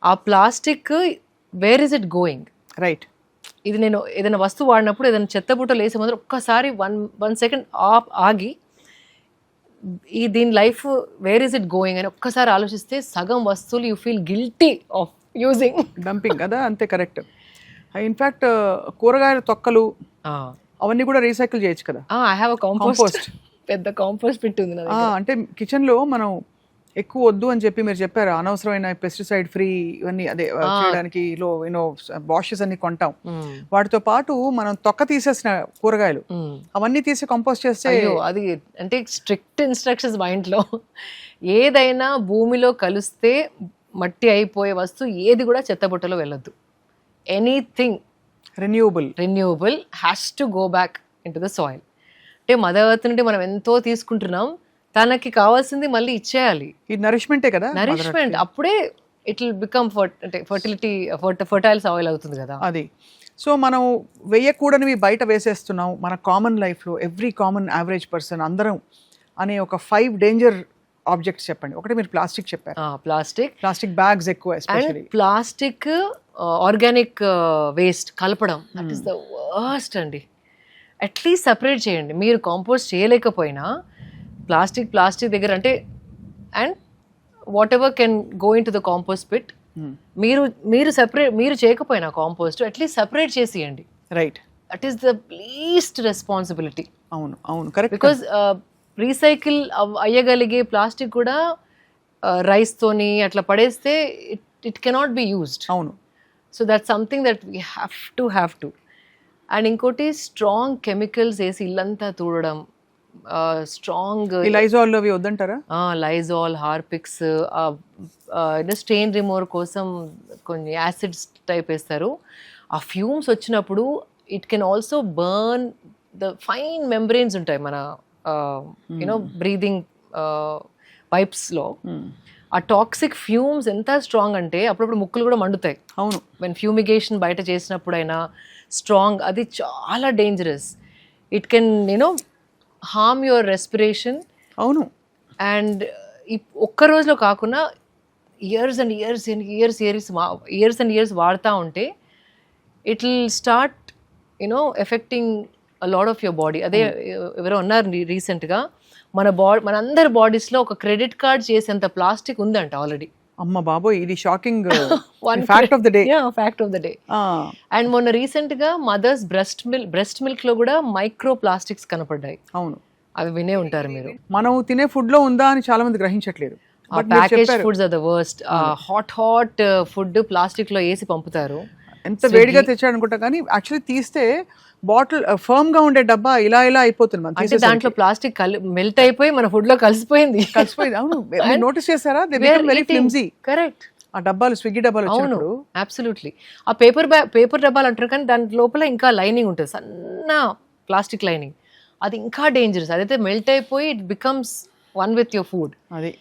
ఆ plastic where is it going? Right. ఇది నేను ఏదైనా వస్తువు వాడినప్పుడు, ఏదైనా చెత్త బుట్టలు వేసే ముందు ఒక్కసారి వన్ సెకండ్ ఆగి దీని life where is it going అని ఒక్కసారి ఆలోచిస్తే సగం వస్తువులు you feel guilty of using, dumping కదా. అంతే, కరెక్ట్. ఇన్ఫ్యాక్ట్ కూరగాయల తొక్కలు అవన్నీ కూడా రీసైకిల్ చేయొచ్చు కదా. ఐ హ్యావ్ అ కాంపోస్ట్, పెద్ద కాంపోస్ట్ పిట్ ఉంది నా దగ్గర. అంటే కిచెన్లో మనం ఎక్కువ వద్దు అని చెప్పి మీరు చెప్పారు, అనవసరమైన పెస్టిసైడ్ ఫ్రీ ఇవన్నీ అదే చేయడానికి బాషెస్ అన్ని కొంటాం. వాటితో పాటు మనం తొక్క తీసేసిన కూరగాయలు అవన్నీ తీసి కంపోస్ట్ చేస్తే, అది అంటే స్ట్రిక్ట్ ఇన్స్ట్రక్షన్స్ మా ఇంట్లో. ఏదైనా భూమిలో కలిస్తే మట్టి అయిపోయే వస్తువు ఏది కూడా చెత్తబుట్టలో వెళ్ళొద్దు. Anything renewable has to go back in to the soil. అంటే మదర్ ఎర్త్ నుండి మనం ఎంతో తీసుకుంటున్నాం, తనకి కావాల్సింది మళ్ళీ ఇచ్చేయాలి. ఈ నరిష్మెంటే కదా, నరిష్మెంట్. అప్పుడే it will become fertility, fertile soil అవుతుంది కదా అది. సో మనం వేయకూడనివి బయట వేసేస్తున్నాం మన కామన్ లైఫ్లో. ఎవ్రీ కామన్ యావరేజ్ పర్సన్ అందరం అనే ఒక 5 డేంజర్ ఆబ్జెక్ట్స్ చెప్పండి. ఒకటి మీరు ప్లాస్టిక్ చెప్పారు. ప్లాస్టిక్ బ్యాగ్స్ ఎక్కువ, ఎస్పెషల్లీ ప్లాస్టిక్, ఆర్గానిక్ వేస్ట్ కలపడం, దట్ ఈస్ ద వర్స్ట్ అండి. అట్లీస్ట్ సపరేట్ చేయండి. మీరు కాంపోస్ట్ చేయలేకపోయినా ప్లాస్టిక్ దగ్గర అంటే, and whatever can go into the compost pit, మీరు సెపరేట్, మీరు చేయకపోయినా కాంపోస్ట్ అట్లీస్ట్ సెపరేట్ చేసియండి. Right. That is the least responsibility. అవును కరెక్ట్. బికాజ్ రీసైకిల్ అయ్యగలిగే ప్లాస్టిక్ కూడా రైస్తోని అట్లా పడేస్తే ఇట్ కెనాట్ బి యూజ్డ్. అవును. So that's something that we have to. And ఇంకోటి స్ట్రాంగ్ కెమికల్స్ వేసి ఇల్లంతా తూడడం, స్ట్రాంగ్ లైజాల్ అవి వద్దంటారా? లైజాల్, హార్పిక్స్, స్టెయిన్ రిమూవర్ కోసం కొన్ని యాసిడ్స్ టైప్ వేస్తారు. ఆ ఫ్యూమ్స్ వచ్చినప్పుడు it can also burn the fine membranes ఉంటాయి మన యూనో బ్రీదింగ్ పైప్స్లో. ఆ టాక్సిక్ ఫ్యూమ్స్ ఎంత స్ట్రాంగ్ అంటే అప్పుడప్పుడు ముక్కులు కూడా మండుతాయి. అవును. వెన్ ఫ్యూమిగేషన్ బయట చేసినప్పుడైనా స్ట్రాంగ్, అది చాలా dangerous. It can you know harm your respiration. అవును. అండ్ ఒక్క రోజులో కాకుండా ఇయర్స్ అండ్ ఇయర్స్ వాడుతూ ఉంటే it will start you know effecting a lot of your body. అదే ఎవరో ఉన్నారు రీసెంట్గా, మన అందరి బాడీస్లో ఒక క్రెడిట్ కార్డ్ చేసేంత ప్లాస్టిక్ ఉందంట ఆల్రెడీ. అమ్మ బాబోయ్, ఇది shocking fact of the day. And మొన్న రీసెంట్ గా మదర్స్ బ్రెస్ట్ మిల్క్ లో కూడా మైక్రో ప్లాస్టిక్స్ కనపడ్డాయి. అవును. అవి వినే ఉంటారు మీరు. మనం తినే ఫుడ్ లో ఉందా అని చాలా మంది గ్రహించట్లేదు. Package foods are the worst. Hot food plastic లో వేసి పంపుతారు. ఎంత వేడిగా తెచ్చాడు అనుకుంటా, కానీ యాక్చువల్లీ తీస్తే బాటిల్ ఫర్మ్ గా ఉండే డబ్బా ఇలా అయిపోతుంది. అంటే దాంట్లో ప్లాస్టిక్ మెల్ట్ అయిపోయి మన ఫుడ్ లో కలిసిపోయింది. అవును. నోటీస్ చేశారా? కరెక్ట్. ఆ డబ్బాలు, స్విగ్గీ డబ్బాలు. అవును, అబ్సల్యూట్లీ. ఆ పేపర్ డబ్బాలు అంటారు, కానీ దాని లోపల ఇంకా లైనింగ్ ఉంటుంది, సన్న ప్లాస్టిక్ లైనింగ్. అది ఇంకా డేంజరస్. అదైతే మెల్ట్ అయిపోయి it becomes one with your food. అది.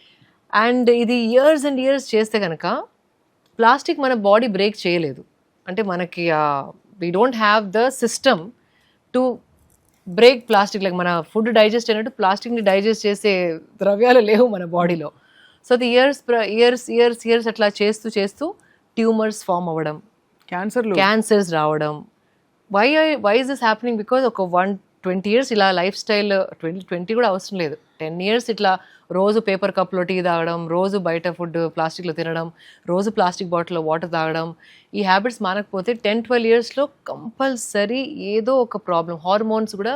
అండ్ ఇది ఇయర్స్ అండ్ ఇయర్స్ చేస్తే కనుక ప్లాస్టిక్ మన బాడీ బ్రేక్ చేయలేదు. అంటే మనకి we don't have the system to break plastic. Like మన ఫుడ్ డైజెస్ట్ అయినట్టు ప్లాస్టిక్ని డైజెస్ట్ చేసే ద్రవ్యాలు లేవు మన బాడీలో. సో ది ఇయర్స్ అట్లా చేస్తూ ట్యూమర్స్ ఫామ్ అవ్వడం, క్యాన్సర్స్ రావడం. Why is this happening? Because ఒక 20 years ఇలా లైఫ్ స్టైల్ 20 కూడా అవసరం లేదు, 10 years ఇట్లా రోజు పేపర్ కప్లో టీ తాగడం, రోజు బయట ఫుడ్ ప్లాస్టిక్లో తినడం, రోజు ప్లాస్టిక్ బాటిల్లో వాటర్ తాగడం, ఈ హ్యాబిట్స్ మానకపోతే 10-12 yearsలో కంపల్సరీ ఏదో ఒక ప్రాబ్లం, హార్మోన్స్ కూడా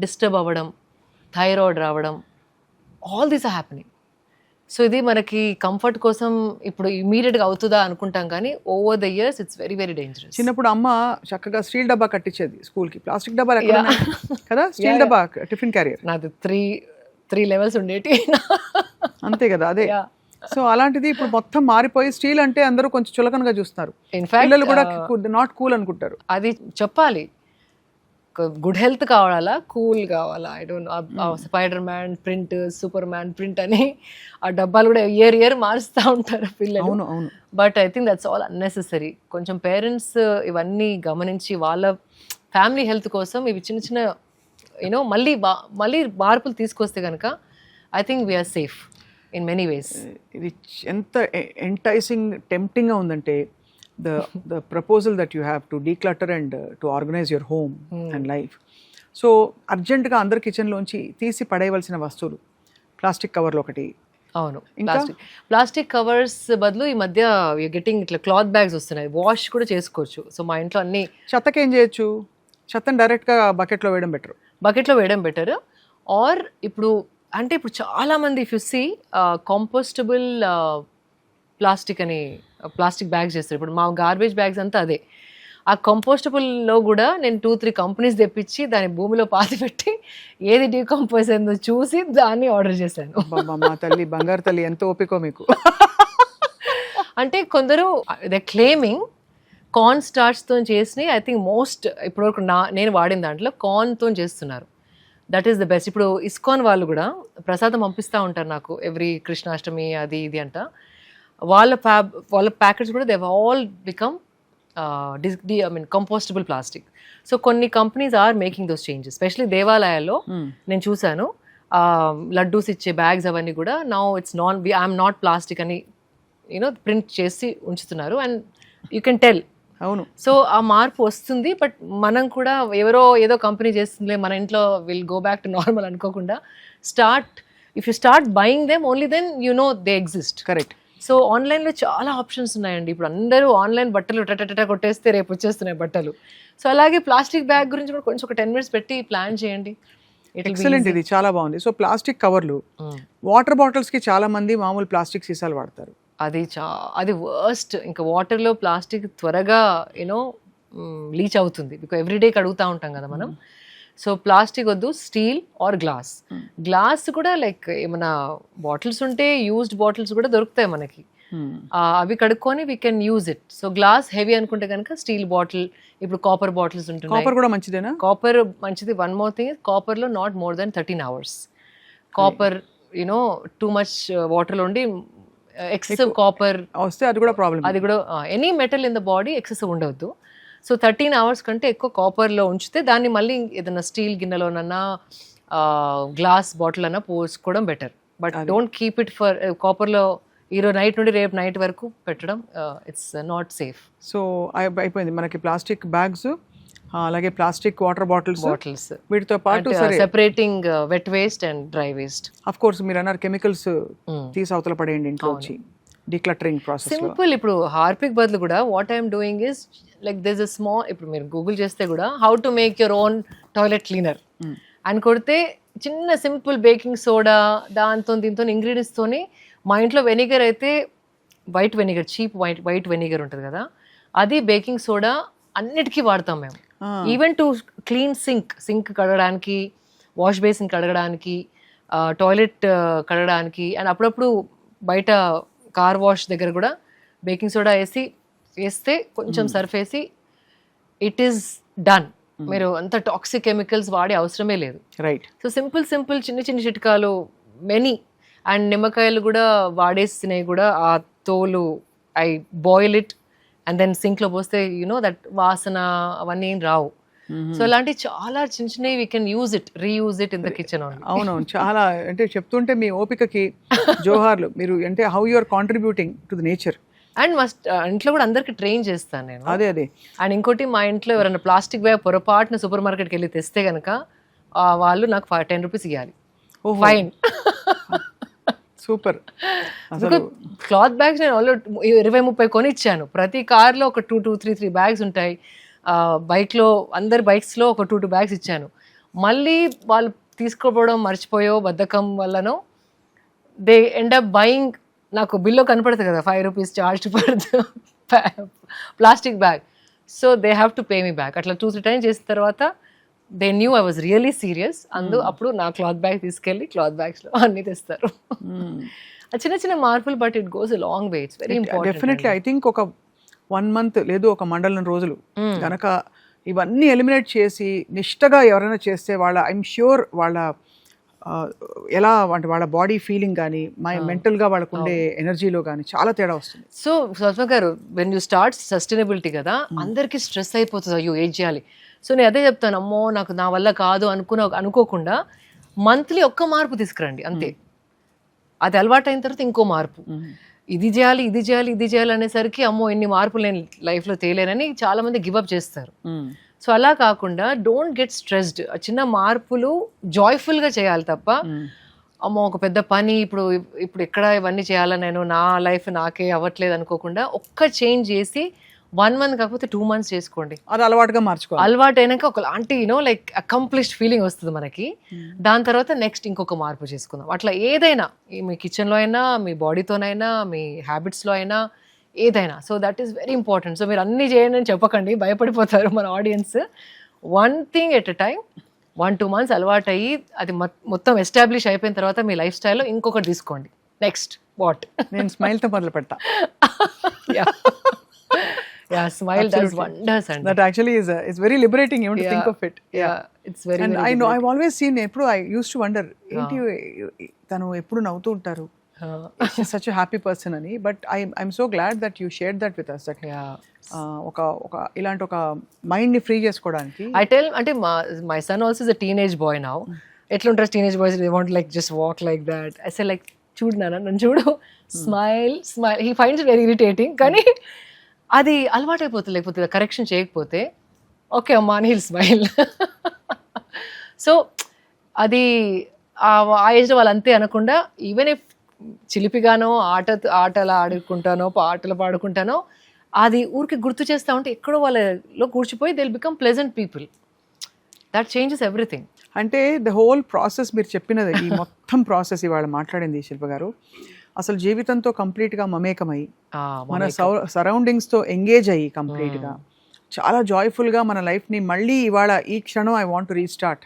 డిస్టర్బ్ అవ్వడం, థైరాయిడ్ రావడం, all these are happening. So ఇది మనకి కంఫర్ట్ కోసం ఇప్పుడు ఇమీడియట్గా అవుతుందా అనుకుంటాం, కానీ over the years it's very very dangerous. చిన్నప్పుడు అమ్మ చక్కగా స్టీల్ డబ్బా కట్టించేది స్కూల్కి, ప్లాస్టిక్ డబ్బాలు ఎక్కడ ఉన్నాయి కదా, స్టీల్ డబ్బా టిఫిన్ క్యారియర్. నాది 3 levels ఉండేటి. అంతే కదా, అదే. సో అలాంటిది ఇప్పుడు మొత్తం మారిపోయి స్టీల్ అంటే అందరూ కొంచెం చులకనగా చూస్తున్నారు. పిల్లలు కూడా నాట్ కూల్ అనుకుంటారు. అది చెప్పాలి, గుడ్ హెల్త్ కావాలా, కూల్ కావాలా, I don't know. Spider man print, super man print అని ఆ డబ్బాలు కూడా ఇయర్ మారుస్తూ ఉంటారు పిల్లలు. అవును అవును. But I think that's all unnecessary. కొంచెం పేరెంట్స్ ఇవన్నీ గమనించి వాళ్ళ ఫ్యామిలీ హెల్త్ కోసం ఇవి చిన్న చిన్న యూనో మళ్ళీ మార్పులు తీసుకొస్తే కనుక I think we are safe in many ways. ఇది ఎంత ఎంటైసింగ్ టెంప్టింగ్గా ఉందంటే the proposal that you have to declutter and to organize your home and life. So అర్జెంటుగా అందరి కిచెన్లోంచి తీసి పడేయవలసిన వస్తువులు ప్లాస్టిక్ కవర్లు ఒకటి. అవును, ప్లాస్టిక్ కవర్స్ బదులు ఈ మధ్య గెటింగ్ ఇట్లా క్లాత్ బ్యాగ్స్ వస్తున్నాయి, వాష్ కూడా చేసుకోవచ్చు. సో మా ఇంట్లో అన్ని. చెత్తకి ఏం చేయొచ్చు? చెత్తని డైరెక్ట్గా బకెట్లో వేయడం బెటర్. బకెట్లో వేయడం బెటర్. ఆర్ ఇప్పుడు చాలామంది ఇఫ్ యు సీ కాంపోస్టబుల్ ప్లాస్టిక్ అని ప్లాస్టిక్ బ్యాగ్స్ చేస్తారు. ఇప్పుడు మా గార్బేజ్ బ్యాగ్స్ అంతా అదే. ఆ కంపోస్టబుల్లో కూడా నేను 2-3 కంపెనీస్ తెప్పించి దాన్ని భూమిలో పాతిపెట్టి ఏది డీకంపోజ్ అయిందో చూసి దాన్ని ఆర్డర్ చేశాను. మా తల్లి, బంగారు తల్లి, ఎంత ఓపికో మీకు. అంటే కొందరు దే క్లెయిమింగ్ కార్న్ స్టార్చ్తో చేసి, ఐ థింక్ మోస్ట్ ఇప్పటివరకు నేను వాడిన దాంట్లో కార్న్తో చేస్తున్నారు. That is the best. ఇప్పుడు ఇస్కాన్ వాళ్ళు కూడా ప్రసాదం పంపిస్తూ ఉంటారు నాకు ఎవ్రీ కృష్ణాష్టమి అది ఇది అంట. వాళ్ళ ప్యాకెట్స్ కూడా they all become compostable plastic. So కొన్ని companies are making those changes. Specially దేవాలయాల్లో నేను చూశాను లడ్డూస్ ఇచ్చే బ్యాగ్స్ అవన్నీ కూడా now it's I'm not plastic అని ప్రింట్ చేసి ఉంచుతున్నారు. And you can tell. అవును. సో ఆ మార్పు వస్తుంది. బట్ మనం కూడా ఏదో కంపెనీ చేస్తుందిలే, మన ఇంట్లో will go back to normal అనుకోకుండా if you start buying them only then you know they exist. Correct. So ఆన్లైన్లో చాలా ఆప్షన్స్ ఉన్నాయండి. ఇప్పుడు అందరూ ఆన్లైన్ బట్టలు టటటట కొట్టేస్తే రేపు వచ్చేస్తున్నాయి బట్టలు. సో అలాగే ప్లాస్టిక్ బ్యాగ్ గురించి కూడా కొంచెం ఒక 10 minutes పెట్టి ప్లాన్ చేయండి. ఎక్సలెంట్, ఇది చాలా బాగుంది. సో ప్లాస్టిక్ కవర్లు, వాటర్ బాటిల్స్కి చాలా మంది మామూలు ప్లాస్టిక్ సీసాలు వాడతారు. అది వర్స్ట్. ఇంకా వాటర్లో ప్లాస్టిక్ త్వరగా లీచ్ అవుతుంది. బికాజ్ ఎవ్రీడే కడుగుతూ ఉంటాం కదా మనం. సో ప్లాస్టిక్ వద్దు, స్టీల్ ఆర్ గ్లాస్ కూడా లైక్ ఏమైనా బాటిల్స్ ఉంటే యూజ్డ్ బాటిల్స్ కూడా దొరుకుతాయి మనకి. అవి కడుక్కొని we can use it. So glass heavy అనుకుంటే కనుక స్టీల్ బాటిల్, ఇప్పుడు కాపర్ బాటిల్స్ ఉంటున్నాయి. కాపర్ కూడా మంచిదేనా? కాపర్ మంచిది. వన్ మోర్ థింగ్, కాపర్లో not more than 13 hours. Copper too much వాటర్లో ఉండి ఎక్సెసివ్ కాపర్ వస్తే అది కూడా ప్రాబ్లం. అది కూడా any metal in the body excessive ఉండవద్దు. సో 13 hours కంటే ఎక్కువ కాపర్లో ఉంచితే దాన్ని మళ్ళీ ఏదైనా స్టీల్ గిన్నెలోనన్నా గ్లాస్ బాటిల్ అన్నా పోసుకోవడం better. But don't keep it for కాపర్లో ఈరోజు నైట్ నుండి రేపు నైట్ వరకు పెట్టడం ఇట్స్ నాట్ సేఫ్. సో అయిపోయింది మనకి ప్లాస్టిక్ బ్యాగ్స్, అలాగే ప్లాస్టిక్ వాటర్ బాటిల్స్. వీటితో పాటు separating wet waste and dry waste. Of course మీరు అన్నారు కెమికల్స్ తీసి అవతల పడేయండి ఇంట్లో వచ్చి. Decluttering process simple. ఇప్పుడు హార్పిక్ బదులు కూడా what I'm doing is like this a small, ఇప్పుడు మీరు గూగుల్ చేస్తే కూడా how to make your own toilet cleaner అని కొడితే చిన్న సింపుల్ బేకింగ్ సోడా దాంతో దీంతో ఇంగ్రీడియంట్స్తోని, మా ఇంట్లో వెనిగర్ అయితే white vinegar, cheap white vinegar ఉంటుంది కదా, అది బేకింగ్ సోడా అన్నిటికీ వాడతాం మేము. ఈవెన్ టు క్లీన్ సింక్ కడగడానికి, వాష్ బేసిన్ కడగడానికి, టాయిలెట్ కడగడానికి, అండ్ అప్పుడప్పుడు బయట కార్ వాష్ దగ్గర కూడా బేకింగ్ సోడా వేస్తే కొంచెం సర్ఫ్ వేసి ఇట్ ఈస్ డన్. మీరు అంత టాక్సిక్ కెమికల్స్ వాడే అవసరమే లేదు. రైట్. సో సింపుల్ చిన్న చిట్కాలు మెనీ. అండ్ నిమ్మకాయలు కూడా వాడేసినవి కూడా ఆ తోలు I boil it and then సింక్లో పోస్తే దట్ వాసన అవన్నీ రావు. సో అలాంటి చాలా చిన్నవి we can use it, reuse it in the kitchen. అవునవును, చాలా. అంటే చెప్తుంటే మీ ఓపికకి జోహార్లు. మీరు అంటే how you are contributing to the nature. And ఇంట్లో కూడా అందరికి ట్రైన్ చేస్తాను నేను. అదే. అండ్ ఇంకోటి, మా ఇంట్లో ఎవరైనా ప్లాస్టిక్ బ్యాగ్ పొరపాటున సూపర్ మార్కెట్కి వెళ్ళి తెస్తే కనుక వాళ్ళు నాకు 10 రూపీస్ ఇవ్వాలి ఓహో. ఫైన్. సూపర్. అసలు క్లాత్ బ్యాగ్స్ నేను ఆల్రెడీ 20-30 కొని ఇచ్చాను. ప్రతి కార్లో ఒక 2-3 బ్యాగ్స్ ఉంటాయి. బైక్లో అందరి బైక్స్లో ఒక 2 బ్యాగ్స్ ఇచ్చాను. మళ్ళీ వాళ్ళు తీసుకోపోవడం మర్చిపోయో బద్ధకం వల్లనో దే ఎండ్ అప్ బయింగ్. నాకు బిల్లో కనపడుతుంది కదా 5 rupees charge for plastic bag. So they have to pay me back. అట్లా 2-3 టైమ్స్ చేసిన తర్వాత they knew I was really serious. అప్పుడు నా క్లాత్ బ్యాగ్ తీసుకెళ్ళి క్లాత్ బ్యాగ్స్లో అన్ని తెస్తారు. చిన్న చిన్న మార్పులు, but it goes a long way. It's very important. Definitely I think ఒక 1 month లేదు ఒక మండలం రోజులు కనుక ఇవన్నీ ఎలిమినేట్ చేసి నిష్టగా ఎవరైనా చేస్తే వాళ్ళ ఐఎమ్ ష్యూర్ వాళ్ళ ఎలా అంటే వాళ్ళ బాడీ ఫీలింగ్ కానీ మెంటల్గా వాళ్ళకు ఉండే ఎనర్జీలో కానీ చాలా తేడా వస్తుంది. సో స్వప్న గారు, వెన్ యూ స్టార్ట్ సస్టైనబిలిటీ కదా, అందరికీ స్ట్రెస్ అయిపోతుంది, అయ్యో ఏం చేయాలి. సో నేను అదే చెప్తాను, అమ్మో నాకు నా వల్ల కాదు అనుకోకుండా మంత్లీ ఒక్క మార్పు తీసుకురండి అంతే. అది అలవాటు అయిన తర్వాత ఇంకో మార్పు, ఇది చేయాలి అనేసరికి అమ్మో ఎన్ని మార్పులు నేను లైఫ్లో తేలేనని చాలా మంది గివప్ చేస్తారు. సో అలా కాకుండా డోంట్ గెట్ స్ట్రెస్డ్. చిన్న మార్పులు జాయ్ఫుల్గా చేయాలి తప్ప అమ్మో ఒక పెద్ద పని ఇప్పుడు ఎక్కడ ఇవన్నీ చేయాలని నేను నా లైఫ్ నాకే అవ్వట్లేదు అనుకోకుండా ఒక్క చేంజ్ చేసి 1 month కాకపోతే 2 months చేసుకోండి. అది అలవాటుగా మార్చుకోవాలి. అలవాటు అయినాక ఒకలాంటి లైక్ అకంప్లిష్డ్ ఫీలింగ్ వస్తుంది మనకి. దాని తర్వాత నెక్స్ట్ ఇంకొక మార్పు చేసుకుందాం. అట్లా ఏదైనా మీ కిచెన్లో అయినా, మీ బాడీతోనైనా, మీ హ్యాబిట్స్లో అయినా, ఏదైనా. So that is very important. So మీరు అన్నీ చేయండి అని చెప్పకండి, భయపడిపోతారు మన audience. 1 thing at a time, 1-2 months అలవాటు అయ్యి అది మొత్తం ఎస్టాబ్లిష్ అయిపోయిన తర్వాత మీ లైఫ్ స్టైల్లో ఇంకొకటి తీసుకోండి. Next what? నేను స్మైల్తో మొదలు పెడతా. Yeah, smile does wonders, and that actually is very liberating even to think of it. It's very, and very I know I've always seen eppudu I used to wonder enti tanu eppudu navutoo untaru, she's such a happy person ani, but I'm so glad that you shared that with us, that oka ilanti oka mind ni free chesukodaniki I tell ante my son also is a teenage boy now. Etla untaru teenage boys, they want like just walk like that. I say like చూడు నాన్న నన్ను చూడు, smile. he finds it very irritating, కానీ అది అలవాటైపోతుంది. లేకపోతే correction చేయకపోతే okay అమ్మా అని హిల్ స్మైల్. సో అది ఆ ఏజ్లో వాళ్ళు అంతే అనకుండా, ఈవెన్ ఇఫ్ చిలిపిగానో ఆటలు ఆడుకుంటానో పాటలు పాడుకుంటానో అది ఊరికి గుర్తు చేస్తూ ఉంటే ఎక్కడో వాళ్ళలో కూర్చిపోయి they will become pleasant people. That changes everything. అంటే ద హోల్ ప్రాసెస్ మీరు చెప్పినది, ఈ మొత్తం ప్రాసెస్ ఇవాళ మాట్లాడింది శిల్ప గారు, అసలు జీవితంతో కంప్లీట్గా మమేకమై మన సరౌండింగ్స్తో ఎంగేజ్ అయ్యి కంప్లీట్గా చాలా జాయ్ఫుల్గా మన లైఫ్ని మళ్ళీ ఇవాళ ఈ క్షణం I want to restart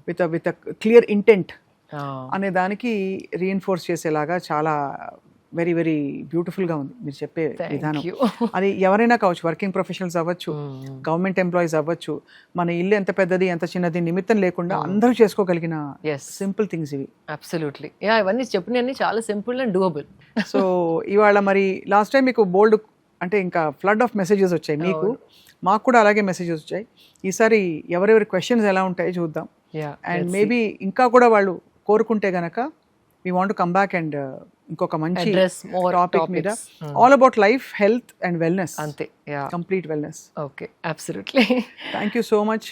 with clear intent అనే దానికి రీఎన్ఫోర్స్ చేసేలాగా చాలా వెరీ వెరీ బ్యూటిఫుల్గా ఉంది మీరు చెప్పే విధానం. అది ఎవరైనా కావచ్చు, వర్కింగ్ ప్రొఫెషనల్స్ అవ్వచ్చు, గవర్నమెంట్ ఎంప్లాయీస్ అవ్వచ్చు, మన ఇల్లు ఎంత పెద్దది ఎంత చిన్నది నిమిత్తం లేకుండా అందరూ చేసుకోగలిగిన సింపుల్ థింగ్స్ ఇవి. అబ్సల్యూట్లీ. ఇవన్నీ చెప్పినవన్నీ చాలా సింపుల్ అండ్ డూయబుల్. సో ఇవాళ మరి లాస్ట్ టైం మీకు బోల్డ్ అంటే ఇంకా ఫ్లడ్ ఆఫ్ మెసేజెస్ వచ్చాయి, మీకు మాకు కూడా అలాగే మెసేజెస్ వచ్చాయి. ఈసారి ఎవరెవరి క్వశ్చన్స్ ఎలా ఉంటాయో చూద్దాం. అండ్ మేబీ ఇంకా కూడా వాళ్ళు కోరుకుంటే గనక we want to come back and ఇంకొక మంచి టాపిక్ మీద all about life, health and wellness. అంతే, complete wellness. Okay, absolutely. Thank you so much